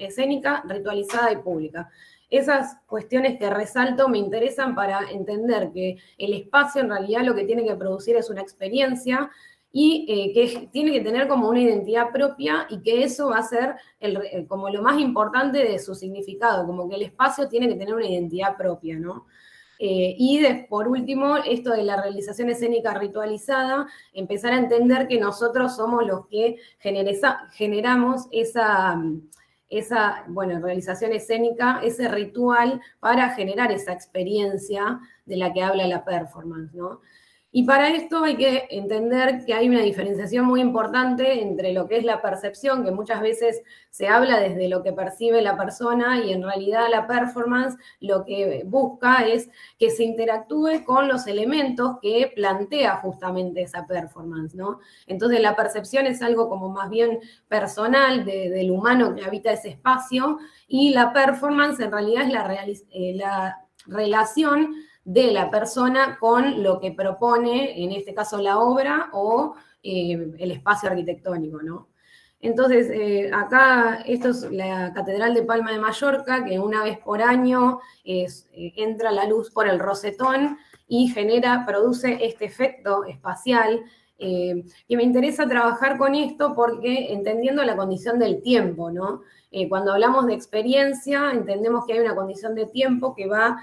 escénica, ritualizada y pública. Esas cuestiones que resalto me interesan para entender que el espacio en realidad lo que tiene que producir es una experiencia y que tiene que tener como una identidad propia, y que eso va a ser como lo más importante de su significado, como que el espacio tiene que tener una identidad propia, ¿no? Por último, esto de la realización escénica ritualizada, empezar a entender que nosotros somos los que generamos esa realización escénica, ese ritual para generar esa experiencia de la que habla la performance, ¿no? Y para esto hay que entender que hay una diferenciación muy importante entre lo que es la percepción, que muchas veces se habla desde lo que percibe la persona, y en realidad la performance lo que busca es que se interactúe con los elementos que plantea justamente esa performance, ¿no? Entonces la percepción es algo como más bien personal del humano que habita ese espacio, y la performance en realidad es la relación de la persona con lo que propone, en este caso la obra o el espacio arquitectónico, ¿no? Entonces, acá, esto es la Catedral de Palma de Mallorca, que una vez por año entra la luz por el rosetón y produce este efecto espacial, que me interesa trabajar con esto porque entendiendo la condición del tiempo, ¿no? Cuando hablamos de experiencia, entendemos que hay una condición de tiempo que va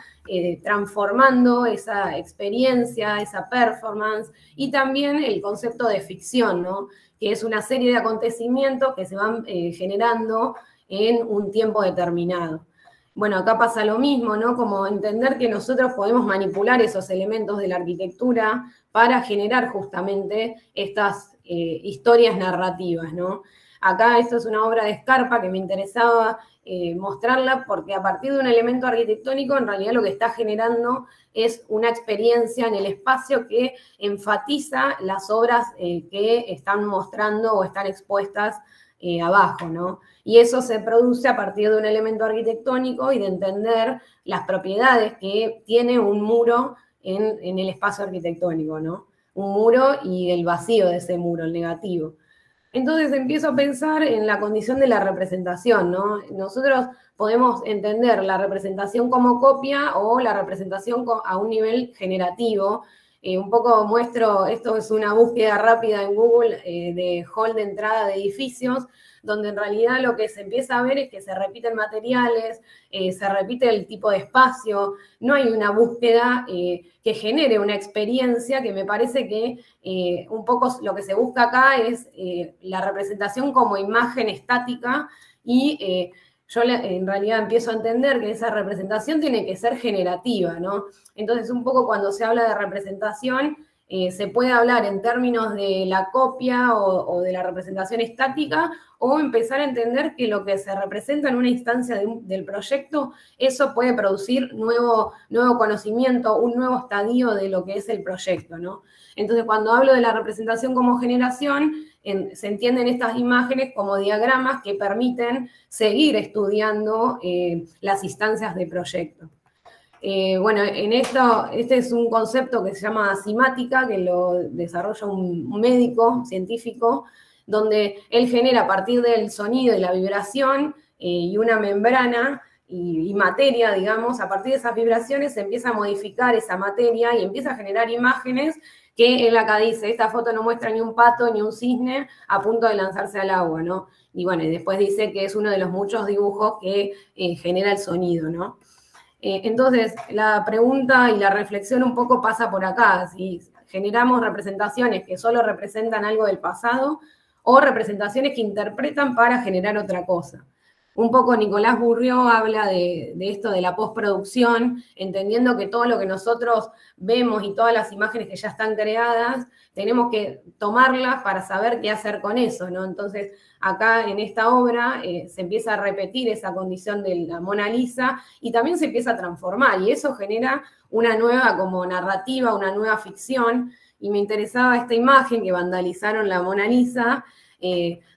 transformando esa experiencia, esa performance, y también el concepto de ficción, ¿no? Que es una serie de acontecimientos que se van generando en un tiempo determinado. Bueno, acá pasa lo mismo, ¿no? Como entender que nosotros podemos manipular esos elementos de la arquitectura para generar justamente estas historias narrativas, ¿no? Acá esto es una obra de Scarpa que me interesaba mostrarla porque a partir de un elemento arquitectónico en realidad lo que está generando es una experiencia en el espacio que enfatiza las obras que están mostrando o están expuestas abajo, ¿no? Y eso se produce a partir de un elemento arquitectónico y de entender las propiedades que tiene un muro en el espacio arquitectónico, ¿no? Un muro y el vacío de ese muro, el negativo. Entonces empiezo a pensar en la condición de la representación, ¿no? Nosotros podemos entender la representación como copia o la representación a un nivel generativo. Un poco muestro, esto es una búsqueda rápida en Google de hall de entrada de edificios, donde en realidad lo que se empieza a ver es que se repiten materiales, se repite el tipo de espacio, no hay una búsqueda que genere una experiencia, que me parece que un poco lo que se busca acá es la representación como imagen estática, y yo en realidad empiezo a entender que esa representación tiene que ser generativa, ¿no? Entonces, un poco cuando se habla de representación, Se puede hablar en términos de la copia o de la representación estática, o empezar a entender que lo que se representa en una instancia del proyecto, eso puede producir nuevo conocimiento, un nuevo estadio de lo que es el proyecto, ¿no? Entonces, cuando hablo de la representación como generación, se entienden estas imágenes como diagramas que permiten seguir estudiando las instancias de proyecto. Bueno, este es un concepto que se llama simática, que lo desarrolla un médico científico, donde él genera a partir del sonido y la vibración y una membrana y materia, digamos, a partir de esas vibraciones se empieza a modificar esa materia y empieza a generar imágenes que él acá dice, esta foto no muestra ni un pato ni un cisne a punto de lanzarse al agua, ¿no? Y bueno, y después dice que es uno de los muchos dibujos que genera el sonido, ¿no? Entonces, la pregunta y la reflexión un poco pasa por acá, si generamos representaciones que solo representan algo del pasado o representaciones que interpretan para generar otra cosa. Un poco Nicolás Bourriaud habla de esto de la postproducción, entendiendo que todo lo que nosotros vemos y todas las imágenes que ya están creadas, tenemos que tomarlas para saber qué hacer con eso, ¿no? Entonces, acá en esta obra se empieza a repetir esa condición de la Mona Lisa y también se empieza a transformar, y eso genera una nueva como narrativa, una nueva ficción, y me interesaba esta imagen que vandalizaron la Mona Lisa,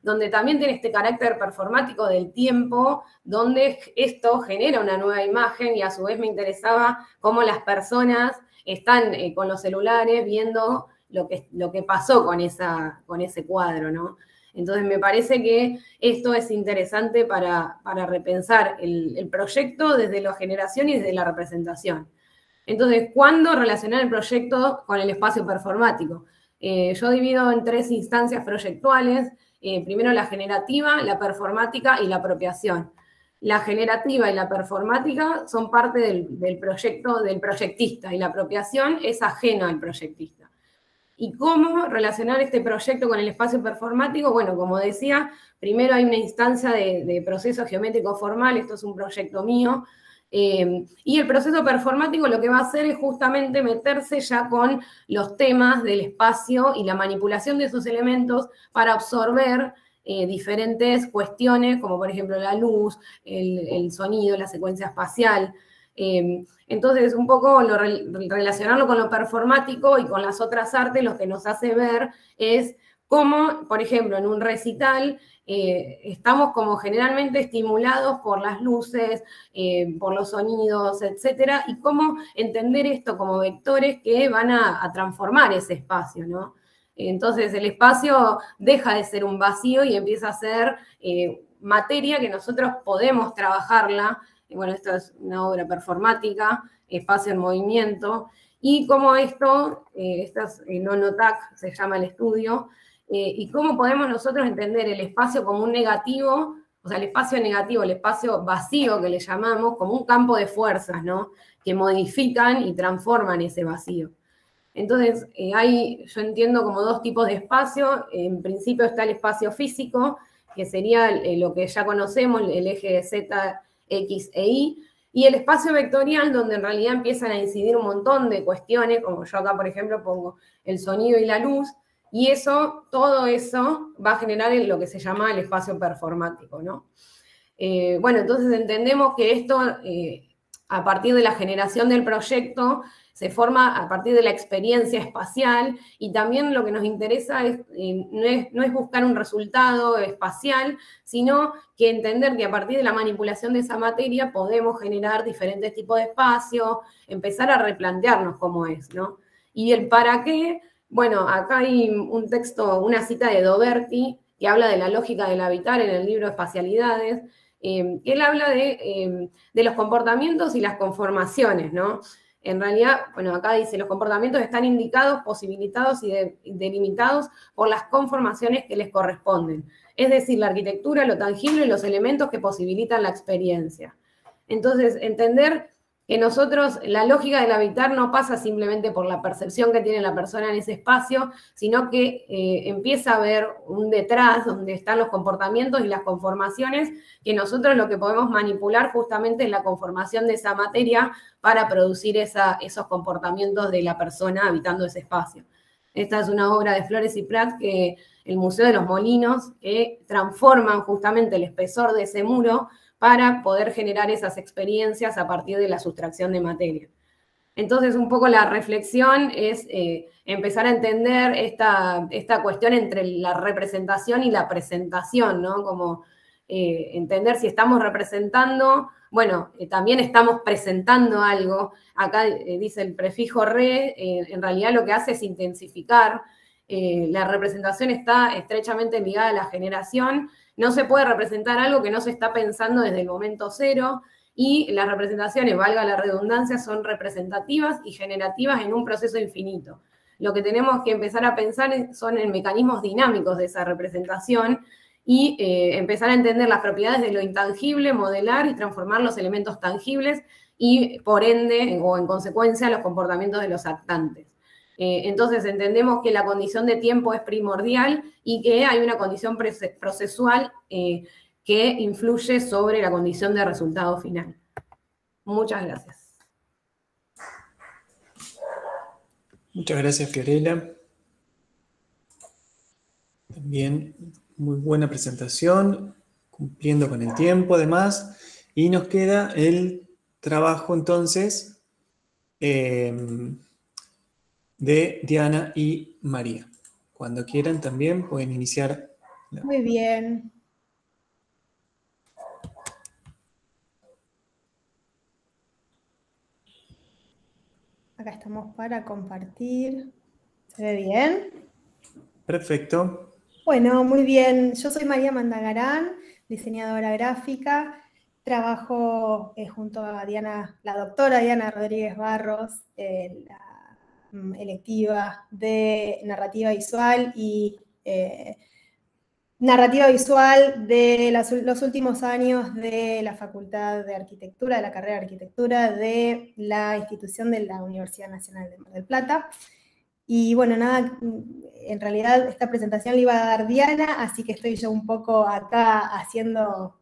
donde también tiene este carácter performático del tiempo, donde esto genera una nueva imagen y a su vez me interesaba cómo las personas están con los celulares viendo lo que pasó con ese cuadro, ¿no? Entonces me parece que esto es interesante para repensar el proyecto desde la generación y desde la representación. Entonces, ¿cuándo relacionar el proyecto con el espacio performático? Yo divido en 3 instancias proyectuales, primero la generativa, la performática y la apropiación. La generativa y la performática son parte del proyecto del proyectista y la apropiación es ajena al proyectista. ¿Y cómo relacionar este proyecto con el espacio performático? Bueno, como decía, primero hay una instancia de proceso geométrico formal, esto es un proyecto mío, y el proceso performático lo que va a hacer es justamente meterse ya con los temas del espacio y la manipulación de esos elementos para absorber diferentes cuestiones, como por ejemplo la luz, el sonido, la secuencia espacial. Entonces, un poco relacionarlo con lo performático y con las otras artes, lo que nos hace ver es cómo, por ejemplo, en un recital, estamos como generalmente estimulados por las luces, por los sonidos, etcétera, y cómo entender esto como vectores que van a transformar ese espacio, ¿no? Entonces el espacio deja de ser un vacío y empieza a ser materia que nosotros podemos trabajarla. Bueno, esto es una obra performática, espacio en movimiento, y cómo esto es NonoTAC, se llama el estudio, y cómo podemos nosotros entender el espacio como un negativo, o sea, el espacio negativo, el espacio vacío que le llamamos, como un campo de fuerzas, ¿no? Que modifican y transforman ese vacío. Entonces, yo entiendo como 2 tipos de espacio. En principio está el espacio físico, que sería lo que ya conocemos, el eje Z, X e Y, y el espacio vectorial, donde en realidad empiezan a incidir un montón de cuestiones, como yo acá, por ejemplo, pongo el sonido y la luz, y todo eso va a generar lo que se llama el espacio performático, ¿no? Bueno, entonces entendemos que esto, a partir de la generación del proyecto, se forma a partir de la experiencia espacial, y también lo que nos interesa no es buscar un resultado espacial, sino que entender que a partir de la manipulación de esa materia podemos generar diferentes tipos de espacios, empezar a replantearnos cómo es, ¿no? Y el para qué, bueno, acá hay un texto, una cita de Doberti, que habla de la lógica del habitar en el libro Espacialidades. Él habla de los comportamientos y las conformaciones, ¿no? En realidad, bueno, acá dice, los comportamientos están indicados, posibilitados y delimitados por las conformaciones que les corresponden. Es decir, la arquitectura, lo tangible y los elementos que posibilitan la experiencia. Entonces, entender que nosotros, la lógica del habitar no pasa simplemente por la percepción que tiene la persona en ese espacio, sino que empieza a haber un detrás donde están los comportamientos y las conformaciones, que nosotros lo que podemos manipular justamente es la conformación de esa materia para producir esos comportamientos de la persona habitando ese espacio. Esta es una obra de Flores y Prat, que el Museo de los Molinos, que transforman justamente el espesor de ese muro para poder generar esas experiencias a partir de la sustracción de materia. Entonces, un poco la reflexión es empezar a entender esta cuestión entre la representación y la presentación, ¿no? Como entender si estamos representando, bueno, también estamos presentando algo. Acá dice el prefijo re, en realidad lo que hace es intensificar. La representación está estrechamente ligada a la generación. No se puede representar algo que no se está pensando desde el momento cero. Y las representaciones, valga la redundancia, son representativas y generativas en un proceso infinito. Lo que tenemos que empezar a pensar son en mecanismos dinámicos de esa representación y empezar a entender las propiedades de lo intangible, modelar y transformar los elementos tangibles y, por ende, o en consecuencia, los comportamientos de los actantes. Entonces entendemos que la condición de tiempo es primordial y que hay una condición procesual que influye sobre la condición de resultado final. Muchas gracias. Muchas gracias, Fiorella. También muy buena presentación, cumpliendo con el tiempo además. Y nos queda el trabajo entonces de Diana y María. Cuando quieran también pueden iniciar. Muy bien. Acá estamos para compartir. ¿Se ve bien? Perfecto. Bueno, muy bien. Yo soy María Mandagarán, diseñadora gráfica. Trabajo junto a Diana, la doctora Diana Rodríguez Barros, en la electiva de narrativa visual y narrativa visual de los últimos años de la Facultad de Arquitectura, de la carrera de Arquitectura de la institución de la Universidad Nacional de Mar del Plata. Y bueno, nada, en realidad esta presentación la iba a dar Diana, así que estoy yo un poco acá haciendo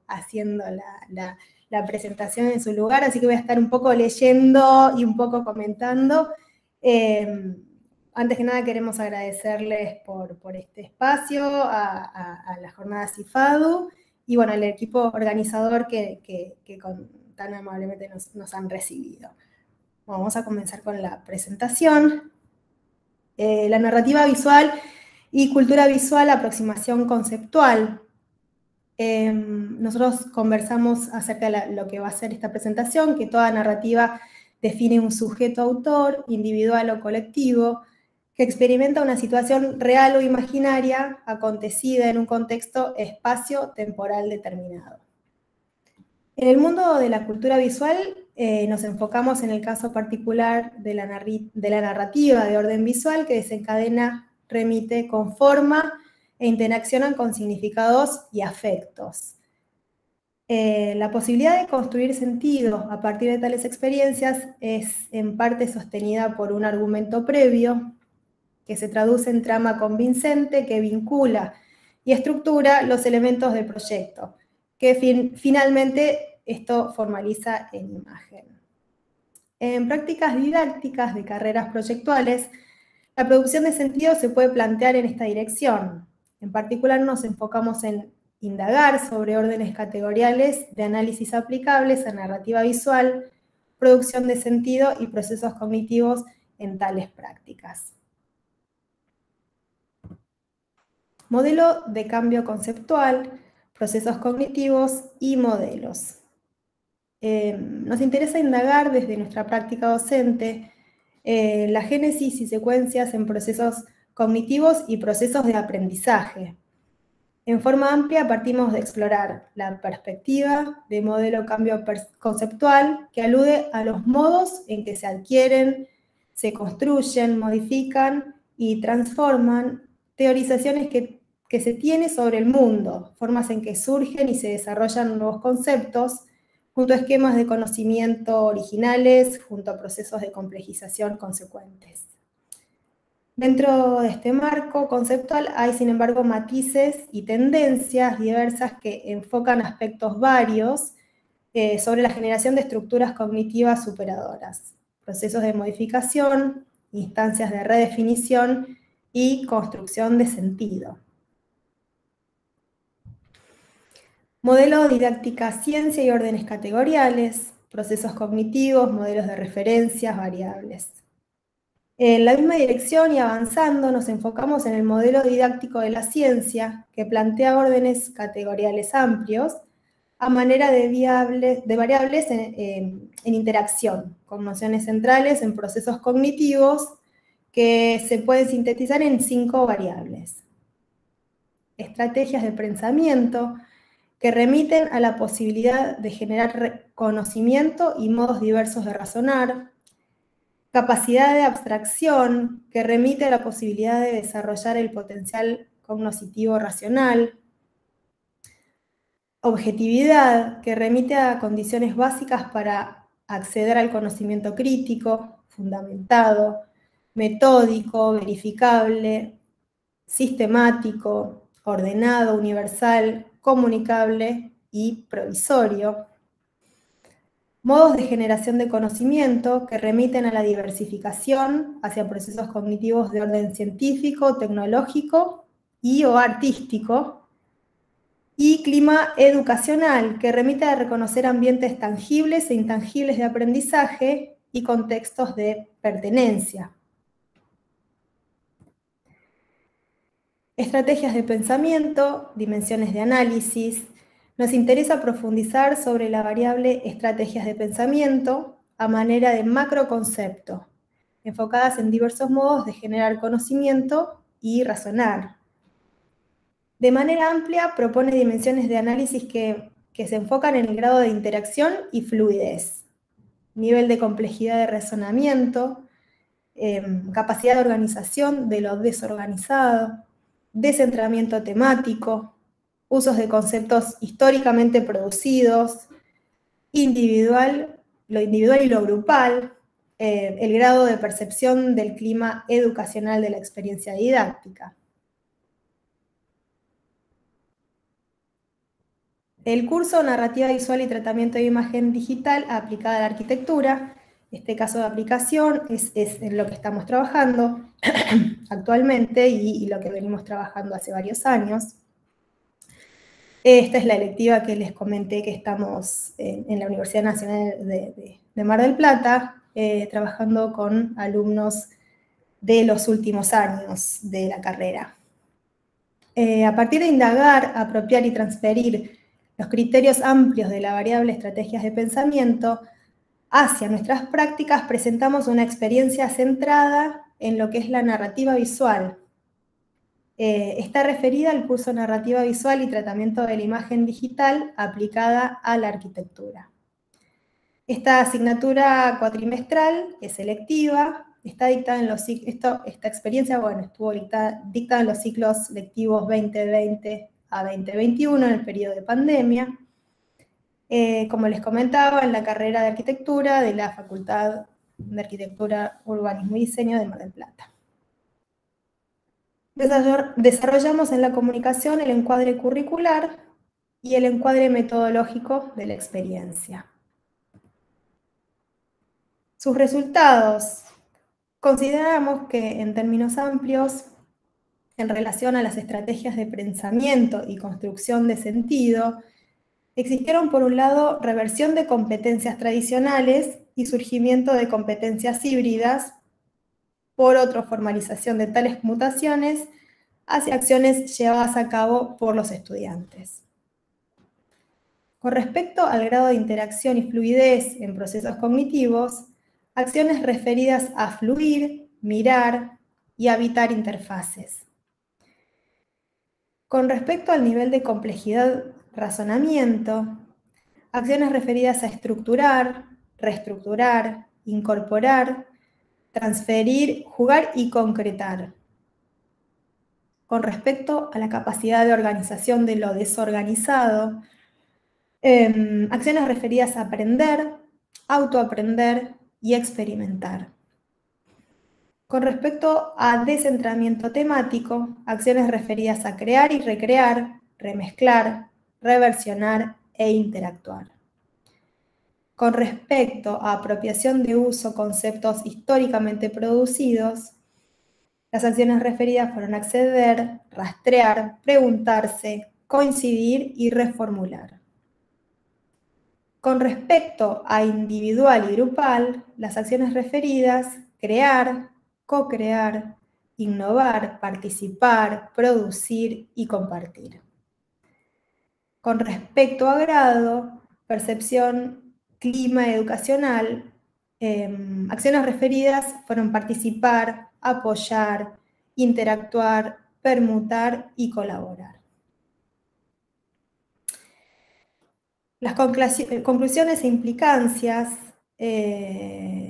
la presentación en su lugar, así que voy a estar un poco leyendo y un poco comentando. Antes que nada queremos agradecerles por este espacio, a la jornada CIFADU y bueno, al equipo organizador que tan amablemente nos han recibido. Vamos a comenzar con la presentación. La narrativa visual y cultura visual, aproximación conceptual. Nosotros conversamos acerca de lo que va a ser esta presentación, que toda narrativa define un sujeto autor, individual o colectivo, que experimenta una situación real o imaginaria acontecida en un contexto espacio-temporal determinado. En el mundo de la cultura visual nos enfocamos en el caso particular de la narrativa de orden visual que desencadena, remite, conforma e interacciona con significados y afectos. La posibilidad de construir sentido a partir de tales experiencias es en parte sostenida por un argumento previo que se traduce en trama convincente que vincula y estructura los elementos del proyecto, que finalmente esto formaliza en imagen. En prácticas didácticas de carreras proyectuales, la producción de sentido se puede plantear en esta dirección. En particular nos enfocamos en indagar sobre órdenes categoriales de análisis aplicables a narrativa visual, producción de sentido y procesos cognitivos en tales prácticas. Modelo de cambio conceptual, procesos cognitivos y modelos. Nos interesa indagar desde nuestra práctica docente la génesis y secuencias en procesos cognitivos y procesos de aprendizaje. En forma amplia partimos de explorar la perspectiva de modelo cambio conceptual que alude a los modos en que se adquieren, se construyen, modifican y transforman teorizaciones que se tiene sobre el mundo, formas en que surgen y se desarrollan nuevos conceptos, junto a esquemas de conocimiento originales, junto a procesos de complejización consecuentes. Dentro de este marco conceptual hay, sin embargo, matices y tendencias diversas que enfocan aspectos varios sobre la generación de estructuras cognitivas superadoras, procesos de modificación, instancias de redefinición y construcción de sentido. Modelo didáctica, ciencia y órdenes categoriales, procesos cognitivos, modelos de referencias, variables. En la misma dirección y avanzando nos enfocamos en el modelo didáctico de la ciencia, que plantea órdenes categoriales amplios a manera de variables en interacción, con nociones centrales en procesos cognitivos que se pueden sintetizar en 5 variables. Estrategias de pensamiento, que remiten a la posibilidad de generar conocimiento y modos diversos de razonar. Capacidad de abstracción, que remite a la posibilidad de desarrollar el potencial cognoscitivo racional. Objetividad, que remite a condiciones básicas para acceder al conocimiento crítico, fundamentado, metódico, verificable, sistemático, ordenado, universal, comunicable y provisorio. Modos de generación de conocimiento que remiten a la diversificación hacia procesos cognitivos de orden científico, tecnológico y o artístico. Y clima educacional, que remite a reconocer ambientes tangibles e intangibles de aprendizaje y contextos de pertenencia. Estrategias de pensamiento, dimensiones de análisis. Nos interesa profundizar sobre la variable estrategias de pensamiento a manera de macroconcepto, enfocadas en diversos modos de generar conocimiento y razonar. De manera amplia, propone dimensiones de análisis que se enfocan en el grado de interacción y fluidez, nivel de complejidad de razonamiento, capacidad de organización de lo desorganizado, descentramiento temático, usos de conceptos históricamente producidos, lo individual y lo grupal, el grado de percepción del clima educacional de la experiencia didáctica. El curso Narrativa Visual y Tratamiento de Imagen Digital aplicada a la arquitectura, este caso de aplicación es en lo que estamos trabajando actualmente y lo que venimos trabajando hace varios años. Esta es la electiva que les comenté que estamos en la Universidad Nacional de Mar del Plata, trabajando con alumnos de los últimos años de la carrera. A partir de indagar, apropiar y transferir los criterios amplios de la variable estrategias de pensamiento hacia nuestras prácticas, presentamos una experiencia centrada en lo que es la narrativa visual. Está referida al curso Narrativa Visual y Tratamiento de la Imagen Digital aplicada a la arquitectura. Esta asignatura cuatrimestral es selectiva, está dictada en los esta experiencia, bueno, estuvo dictada en los ciclos lectivos 2020 a 2021 en el periodo de pandemia. Como les comentaba, en la carrera de arquitectura de la Facultad de Arquitectura, Urbanismo y Diseño de Mar del Plata. Desarrollamos en la comunicación el encuadre curricular y el encuadre metodológico de la experiencia. Sus resultados. Consideramos que en términos amplios, en relación a las estrategias de pensamiento y construcción de sentido, existieron por un lado reversión de competencias tradicionales y surgimiento de competencias híbridas, por otro formalización de tales mutaciones hacia acciones llevadas a cabo por los estudiantes. Con respecto al grado de interacción y fluidez en procesos cognitivos, acciones referidas a fluir, mirar y habitar interfaces. Con respecto al nivel de complejidad razonamiento, acciones referidas a estructurar, reestructurar, incorporar, transferir, jugar y concretar. Con respecto a la capacidad de organización de lo desorganizado, acciones referidas a aprender, autoaprender y experimentar. Con respecto a descentramiento temático, acciones referidas a crear y recrear, remezclar, reversionar e interactuar. Con respecto a apropiación de uso conceptos históricamente producidos, Las acciones referidas fueron acceder, rastrear, preguntarse, coincidir y reformular. Con respecto a individual y grupal, las acciones referidas, crear, co-crear, innovar, participar, producir y compartir. Con respecto a grado, percepción, clima educacional, acciones referidas fueron participar, apoyar, interactuar, permutar y colaborar. Las conclusiones e implicancias,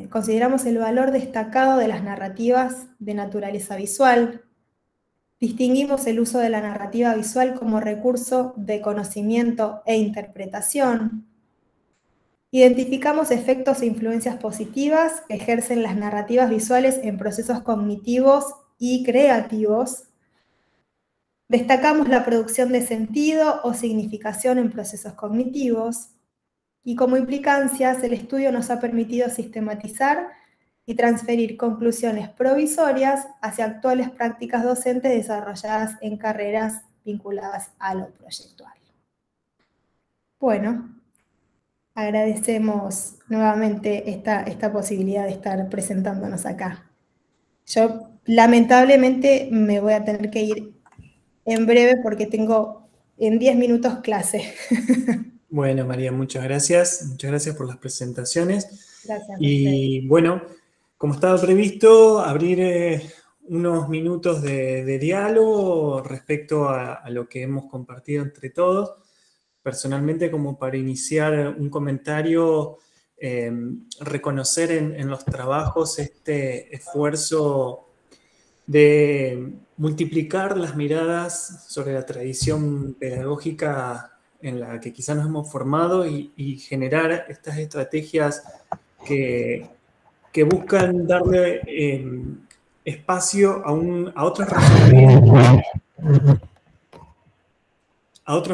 consideramos el valor destacado de las narrativas de naturaleza visual. Distinguimos el uso de la narrativa visual como recurso de conocimiento e interpretación. Identificamos efectos e influencias positivas que ejercen las narrativas visuales en procesos cognitivos y creativos. Destacamos la producción de sentido o significación en procesos cognitivos. Y como implicancias, el estudio nos ha permitido sistematizar y transferir conclusiones provisorias hacia actuales prácticas docentes desarrolladas en carreras vinculadas a lo proyectual. Bueno, agradecemos nuevamente esta posibilidad de estar presentándonos acá. Yo lamentablemente me voy a tener que ir en breve porque tengo en 10 minutos clase. Bueno, María, muchas gracias. Muchas gracias por las presentaciones. Gracias. Y bueno, como estaba previsto, abrir unos minutos de diálogo respecto a lo que hemos compartido entre todos. Personalmente, como para iniciar un comentario, reconocer en los trabajos este esfuerzo de multiplicar las miradas sobre la tradición pedagógica en la que quizás nos hemos formado y generar estas estrategias que buscan darle espacio a otros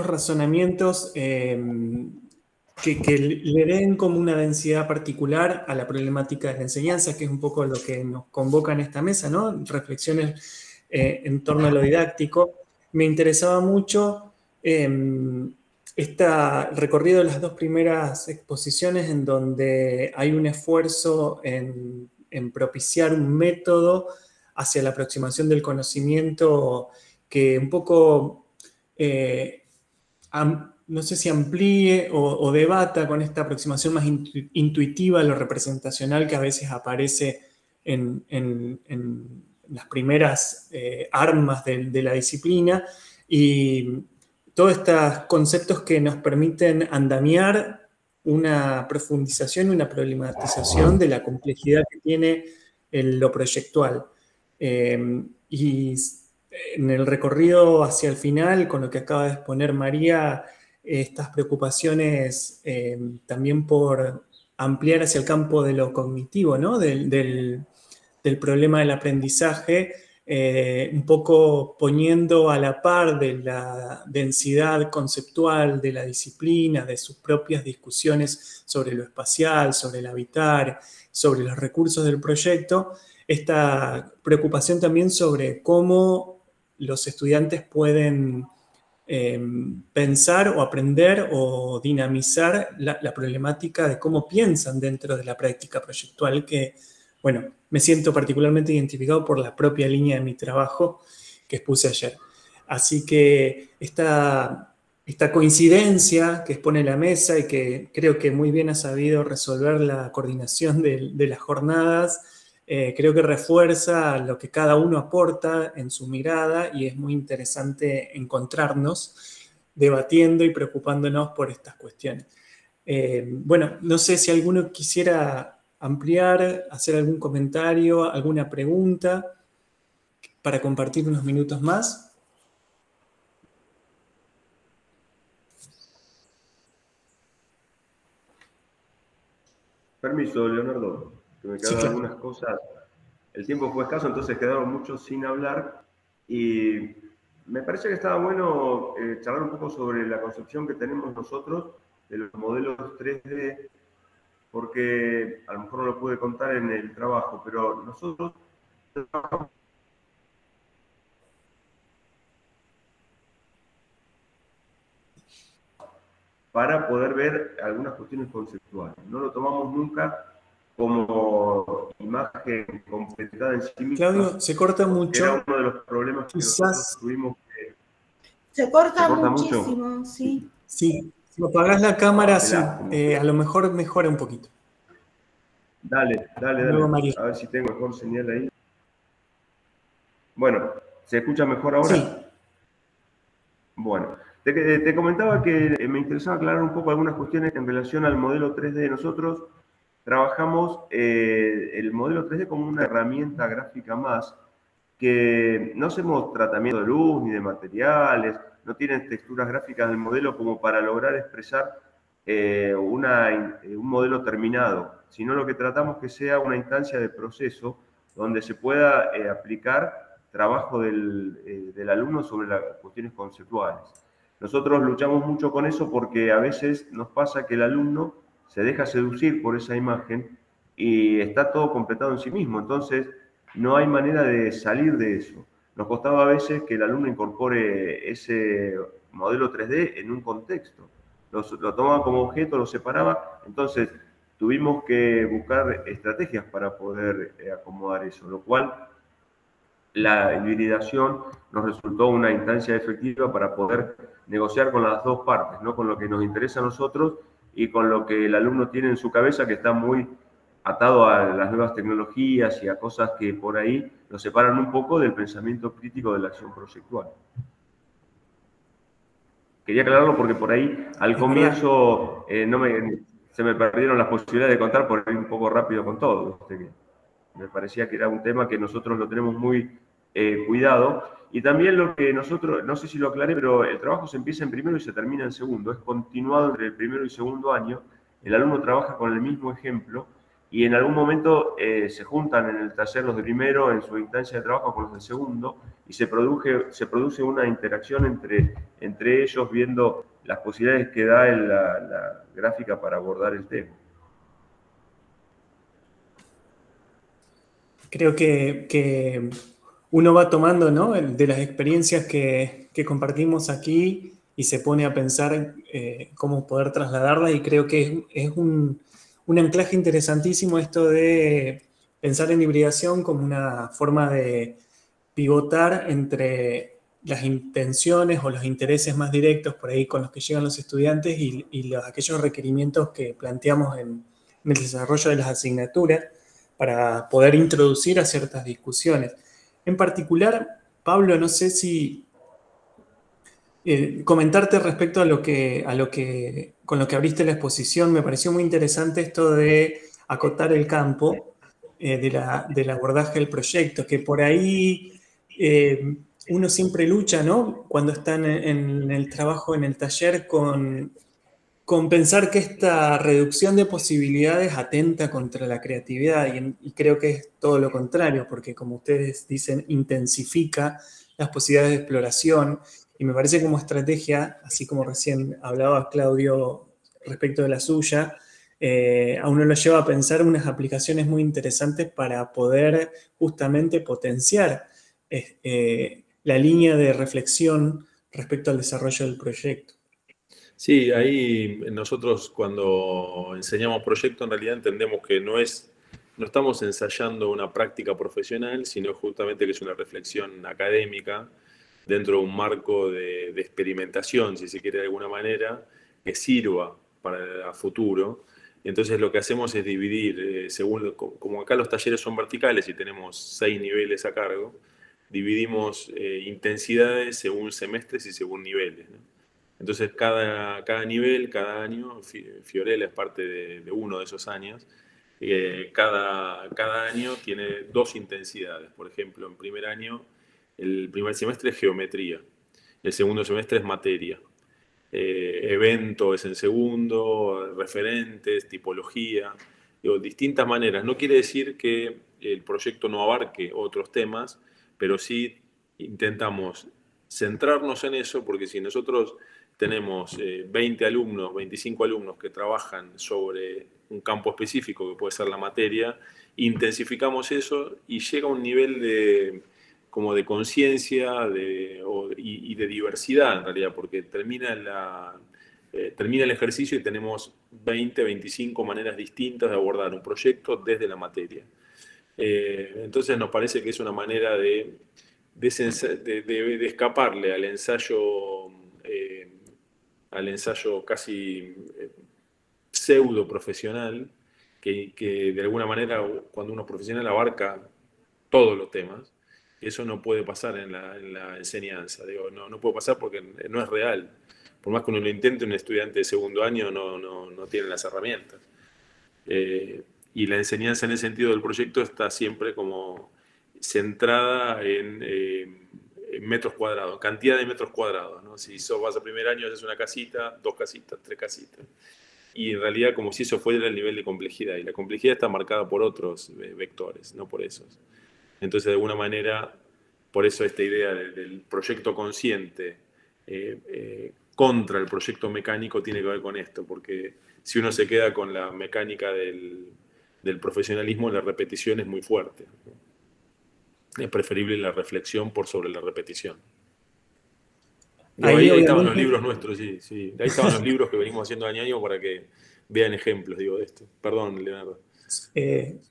razonamientos que le den como una densidad particular a la problemática de la enseñanza, que es un poco lo que nos convoca en esta mesa, ¿no? Reflexiones en torno a lo didáctico. Me interesaba mucho este recorrido de las dos primeras exposiciones en donde hay un esfuerzo en propiciar un método hacia la aproximación del conocimiento que un poco, no sé si amplíe o debata con esta aproximación más intuitiva a lo representacional que a veces aparece en las primeras armas de la disciplina, y todos estos conceptos que nos permiten andamiar una profundización y una problematización de la complejidad que tiene lo proyectual. Y en el recorrido hacia el final, con lo que acaba de exponer María, estas preocupaciones también por ampliar hacia el campo de lo cognitivo, ¿no? del problema del aprendizaje, un poco poniendo a la par de la densidad conceptual de la disciplina, de sus propias discusiones sobre lo espacial, sobre el habitar, sobre los recursos del proyecto, esta preocupación también sobre cómo los estudiantes pueden pensar o aprender o dinamizar la problemática de cómo piensan dentro de la práctica proyectual, que, bueno, me siento particularmente identificado por la propia línea de mi trabajo que expuse ayer. Así que esta coincidencia que expone la mesa y que creo que muy bien ha sabido resolver la coordinación de las jornadas, creo que refuerza lo que cada uno aporta en su mirada, y es muy interesante encontrarnos debatiendo y preocupándonos por estas cuestiones. Bueno, no sé si alguno quisiera ampliar, hacer algún comentario, alguna pregunta para compartir unos minutos más. Permiso, Leonardo, que me quedaron algunas cosas. El tiempo fue escaso, entonces quedaron muchos sin hablar, y me parece que estaba bueno charlar un poco sobre la concepción que tenemos nosotros de los modelos 3D, porque a lo mejor no lo pude contar en el trabajo, pero nosotros trabajamos para poder ver algunas cuestiones conceptuales. No lo tomamos nunca como imagen completada en sí misma. Claudio, se corta mucho. Era uno de los problemas que nosotros tuvimos. Se corta muchísimo, mucho. Sí. Sí, si apagás la cámara, sí, a lo mejor mejora un poquito. Dale. Luego, María. A ver si tengo mejor señal ahí. Bueno, ¿se escucha mejor ahora? Sí. Bueno, te comentaba que me interesaba aclarar un poco algunas cuestiones en relación al modelo 3D. Nosotros trabajamos el modelo 3D como una herramienta gráfica más, que no hacemos tratamiento de luz ni de materiales, no tienen texturas gráficas del modelo como para lograr expresar un modelo terminado, sino lo que tratamos que sea una instancia de proceso donde se pueda aplicar trabajo del alumno sobre las cuestiones conceptuales. Nosotros luchamos mucho con eso porque a veces nos pasa que el alumno se deja seducir por esa imagen y está todo completado en sí mismo, entonces no hay manera de salir de eso. Nos costaba a veces que el alumno incorpore ese modelo 3D en un contexto. Lo tomaba como objeto, lo separaba, entonces tuvimos que buscar estrategias para poder acomodar eso, lo cual la hibridación nos resultó una instancia efectiva para poder negociar con las dos partes, ¿no? Con lo que nos interesa a nosotros y con lo que el alumno tiene en su cabeza, que está muy atado a las nuevas tecnologías y a cosas que por ahí lo separan un poco del pensamiento crítico de la acción proyectual. Quería aclararlo porque por ahí al comienzo se me perdieron las posibilidades de contar por ir un poco rápido con todo. Me parecía que era un tema que nosotros lo tenemos muy cuidado. Y también lo que nosotros, no sé si lo aclaré, pero el trabajo se empieza en primero y se termina en segundo. Es continuado entre el primero y segundo año. El alumno trabaja con el mismo ejemplo y en algún momento se juntan en el taller los de primero en su instancia de trabajo con los de segundo y se produce una interacción entre ellos viendo las posibilidades que da la gráfica para abordar el tema. Creo que uno va tomando, ¿no?, de las experiencias que compartimos aquí y se pone a pensar cómo poder trasladarlas, y creo que es un anclaje interesantísimo esto de pensar en hibridación como una forma de pivotar entre las intenciones o los intereses más directos por ahí con los que llegan los estudiantes y aquellos requerimientos que planteamos en el desarrollo de las asignaturas para poder introducir a ciertas discusiones. En particular, Pablo, no sé si comentarte respecto a lo que con lo que abriste la exposición. Me pareció muy interesante esto de acotar el campo del abordaje del proyecto, que por ahí uno siempre lucha, ¿no?, cuando está en el trabajo, en el taller, con pensar que esta reducción de posibilidades atenta contra la creatividad, y creo que es todo lo contrario, porque como ustedes dicen, intensifica las posibilidades de exploración, y me parece como estrategia, así como recién hablaba Claudio respecto de la suya, a uno lo lleva a pensar unas aplicaciones muy interesantes para poder justamente potenciar la línea de reflexión respecto al desarrollo del proyecto. Sí, ahí nosotros cuando enseñamos proyecto en realidad entendemos que no estamos ensayando una práctica profesional, sino justamente que es una reflexión académica dentro de un marco de experimentación, si se quiere de alguna manera, que sirva para el futuro. Entonces lo que hacemos es dividir, como acá los talleres son verticales y tenemos 6 niveles a cargo, dividimos intensidades según semestres y según niveles, ¿no? Entonces, cada nivel, cada año, Fiorella es parte de uno de esos años, cada año tiene 2 intensidades. Por ejemplo, en primer año, el primer semestre es geometría, el segundo semestre es materia, evento es en segundo, referentes, tipología, distintas maneras. No quiere decir que el proyecto no abarque otros temas, pero sí intentamos centrarnos en eso, porque si nosotros tenemos 20 alumnos, 25 alumnos que trabajan sobre un campo específico que puede ser la materia, intensificamos eso y llega a un nivel de conciencia y de diversidad en realidad, porque termina termina el ejercicio y tenemos 20, 25 maneras distintas de abordar un proyecto desde la materia. Entonces nos parece que es una manera de escaparle al ensayo casi pseudo profesional, que de alguna manera cuando uno es profesional abarca todos los temas. Eso no puede pasar en la enseñanza. Digo, no puede pasar porque no es real. Por más que uno lo intente, un estudiante de segundo año no tiene las herramientas. Y la enseñanza en el sentido del proyecto está siempre como centrada en metros cuadrados, cantidad de metros cuadrados, ¿no? Si vas a primer año, haces una casita, 2 casitas, 3 casitas. Y en realidad como si eso fuera el nivel de complejidad. Y la complejidad está marcada por otros vectores, no por esos. Entonces, de alguna manera, por eso esta idea del proyecto consciente contra el proyecto mecánico tiene que ver con esto, porque si uno se queda con la mecánica del profesionalismo, la repetición es muy fuerte. Es preferible la reflexión por sobre la repetición. Ahí estaban los libros nuestros, sí. Ahí estaban los libros que venimos haciendo año a año para que vean ejemplos, de esto. Perdón, Leonardo.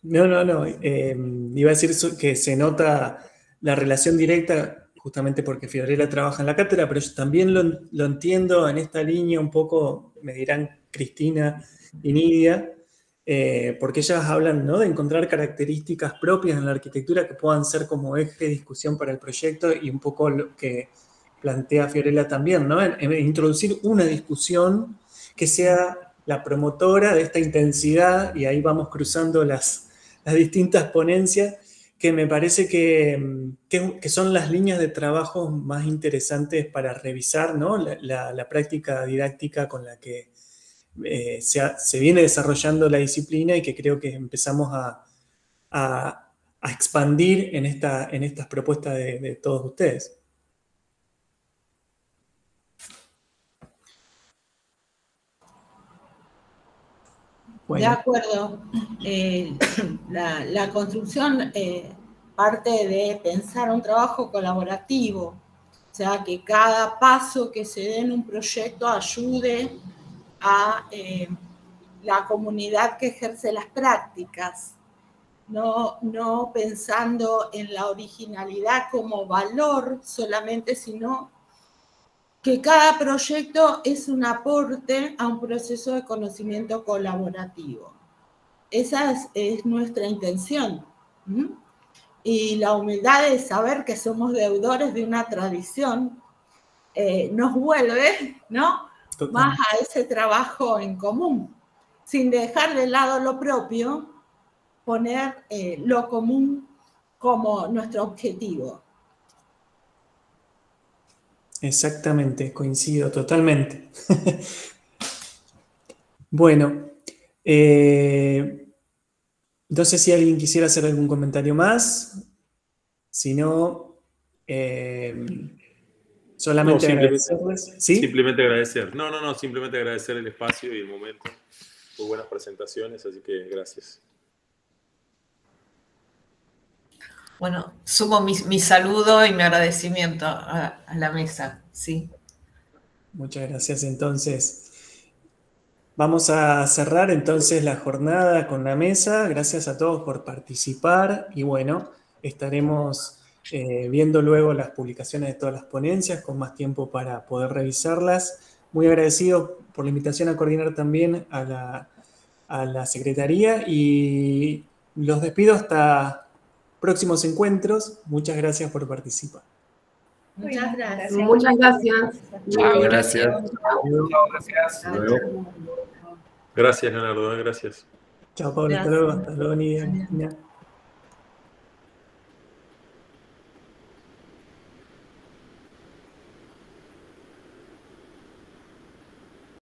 No. Iba a decir que se nota la relación directa, justamente porque Fiorella trabaja en la cátedra, pero yo también lo entiendo en esta línea un poco, me dirán Cristina y Nidia, porque ellas hablan, ¿no?, de encontrar características propias en la arquitectura que puedan ser como eje de discusión para el proyecto, y un poco lo que plantea Fiorella también, ¿no?, en introducir una discusión que sea la promotora de esta intensidad, y ahí vamos cruzando las distintas ponencias, que me parece que son las líneas de trabajo más interesantes para revisar, ¿no?, la práctica didáctica con la que se viene desarrollando la disciplina, y que creo que empezamos a expandir en estas propuestas de todos ustedes. Bueno. De acuerdo. La construcción parte de pensar un trabajo colaborativo, o sea, que cada paso que se dé en un proyecto ayude a la comunidad que ejerce las prácticas, no pensando en la originalidad como valor solamente, sino que cada proyecto es un aporte a un proceso de conocimiento colaborativo. Esa es nuestra intención. Y la humildad de saber que somos deudores de una tradición nos vuelve, ¿no?, más a ese trabajo en común, sin dejar de lado lo propio, poner lo común como nuestro objetivo. Exactamente, coincido totalmente. Bueno, no sé si alguien quisiera hacer algún comentario más. Si no, solamente agradecerles. ¿Sí? Simplemente agradecer. No, simplemente agradecer el espacio y el momento. Muy buenas presentaciones, así que gracias. Bueno, sumo mi saludo y mi agradecimiento a la mesa, sí. Muchas gracias. Entonces, vamos a cerrar entonces la jornada con la mesa. Gracias a todos por participar, y bueno, estaremos viendo luego las publicaciones de todas las ponencias con más tiempo para poder revisarlas. Muy agradecido por la invitación a coordinar también a la Secretaría, y los despido hasta próximos encuentros. Muchas gracias por participar. Muchas gracias. Muchas gracias. Chao, gracias. Gracias, Leonardo. Gracias. Chao, Pablo. Hasta luego. Hasta luego, Nidia.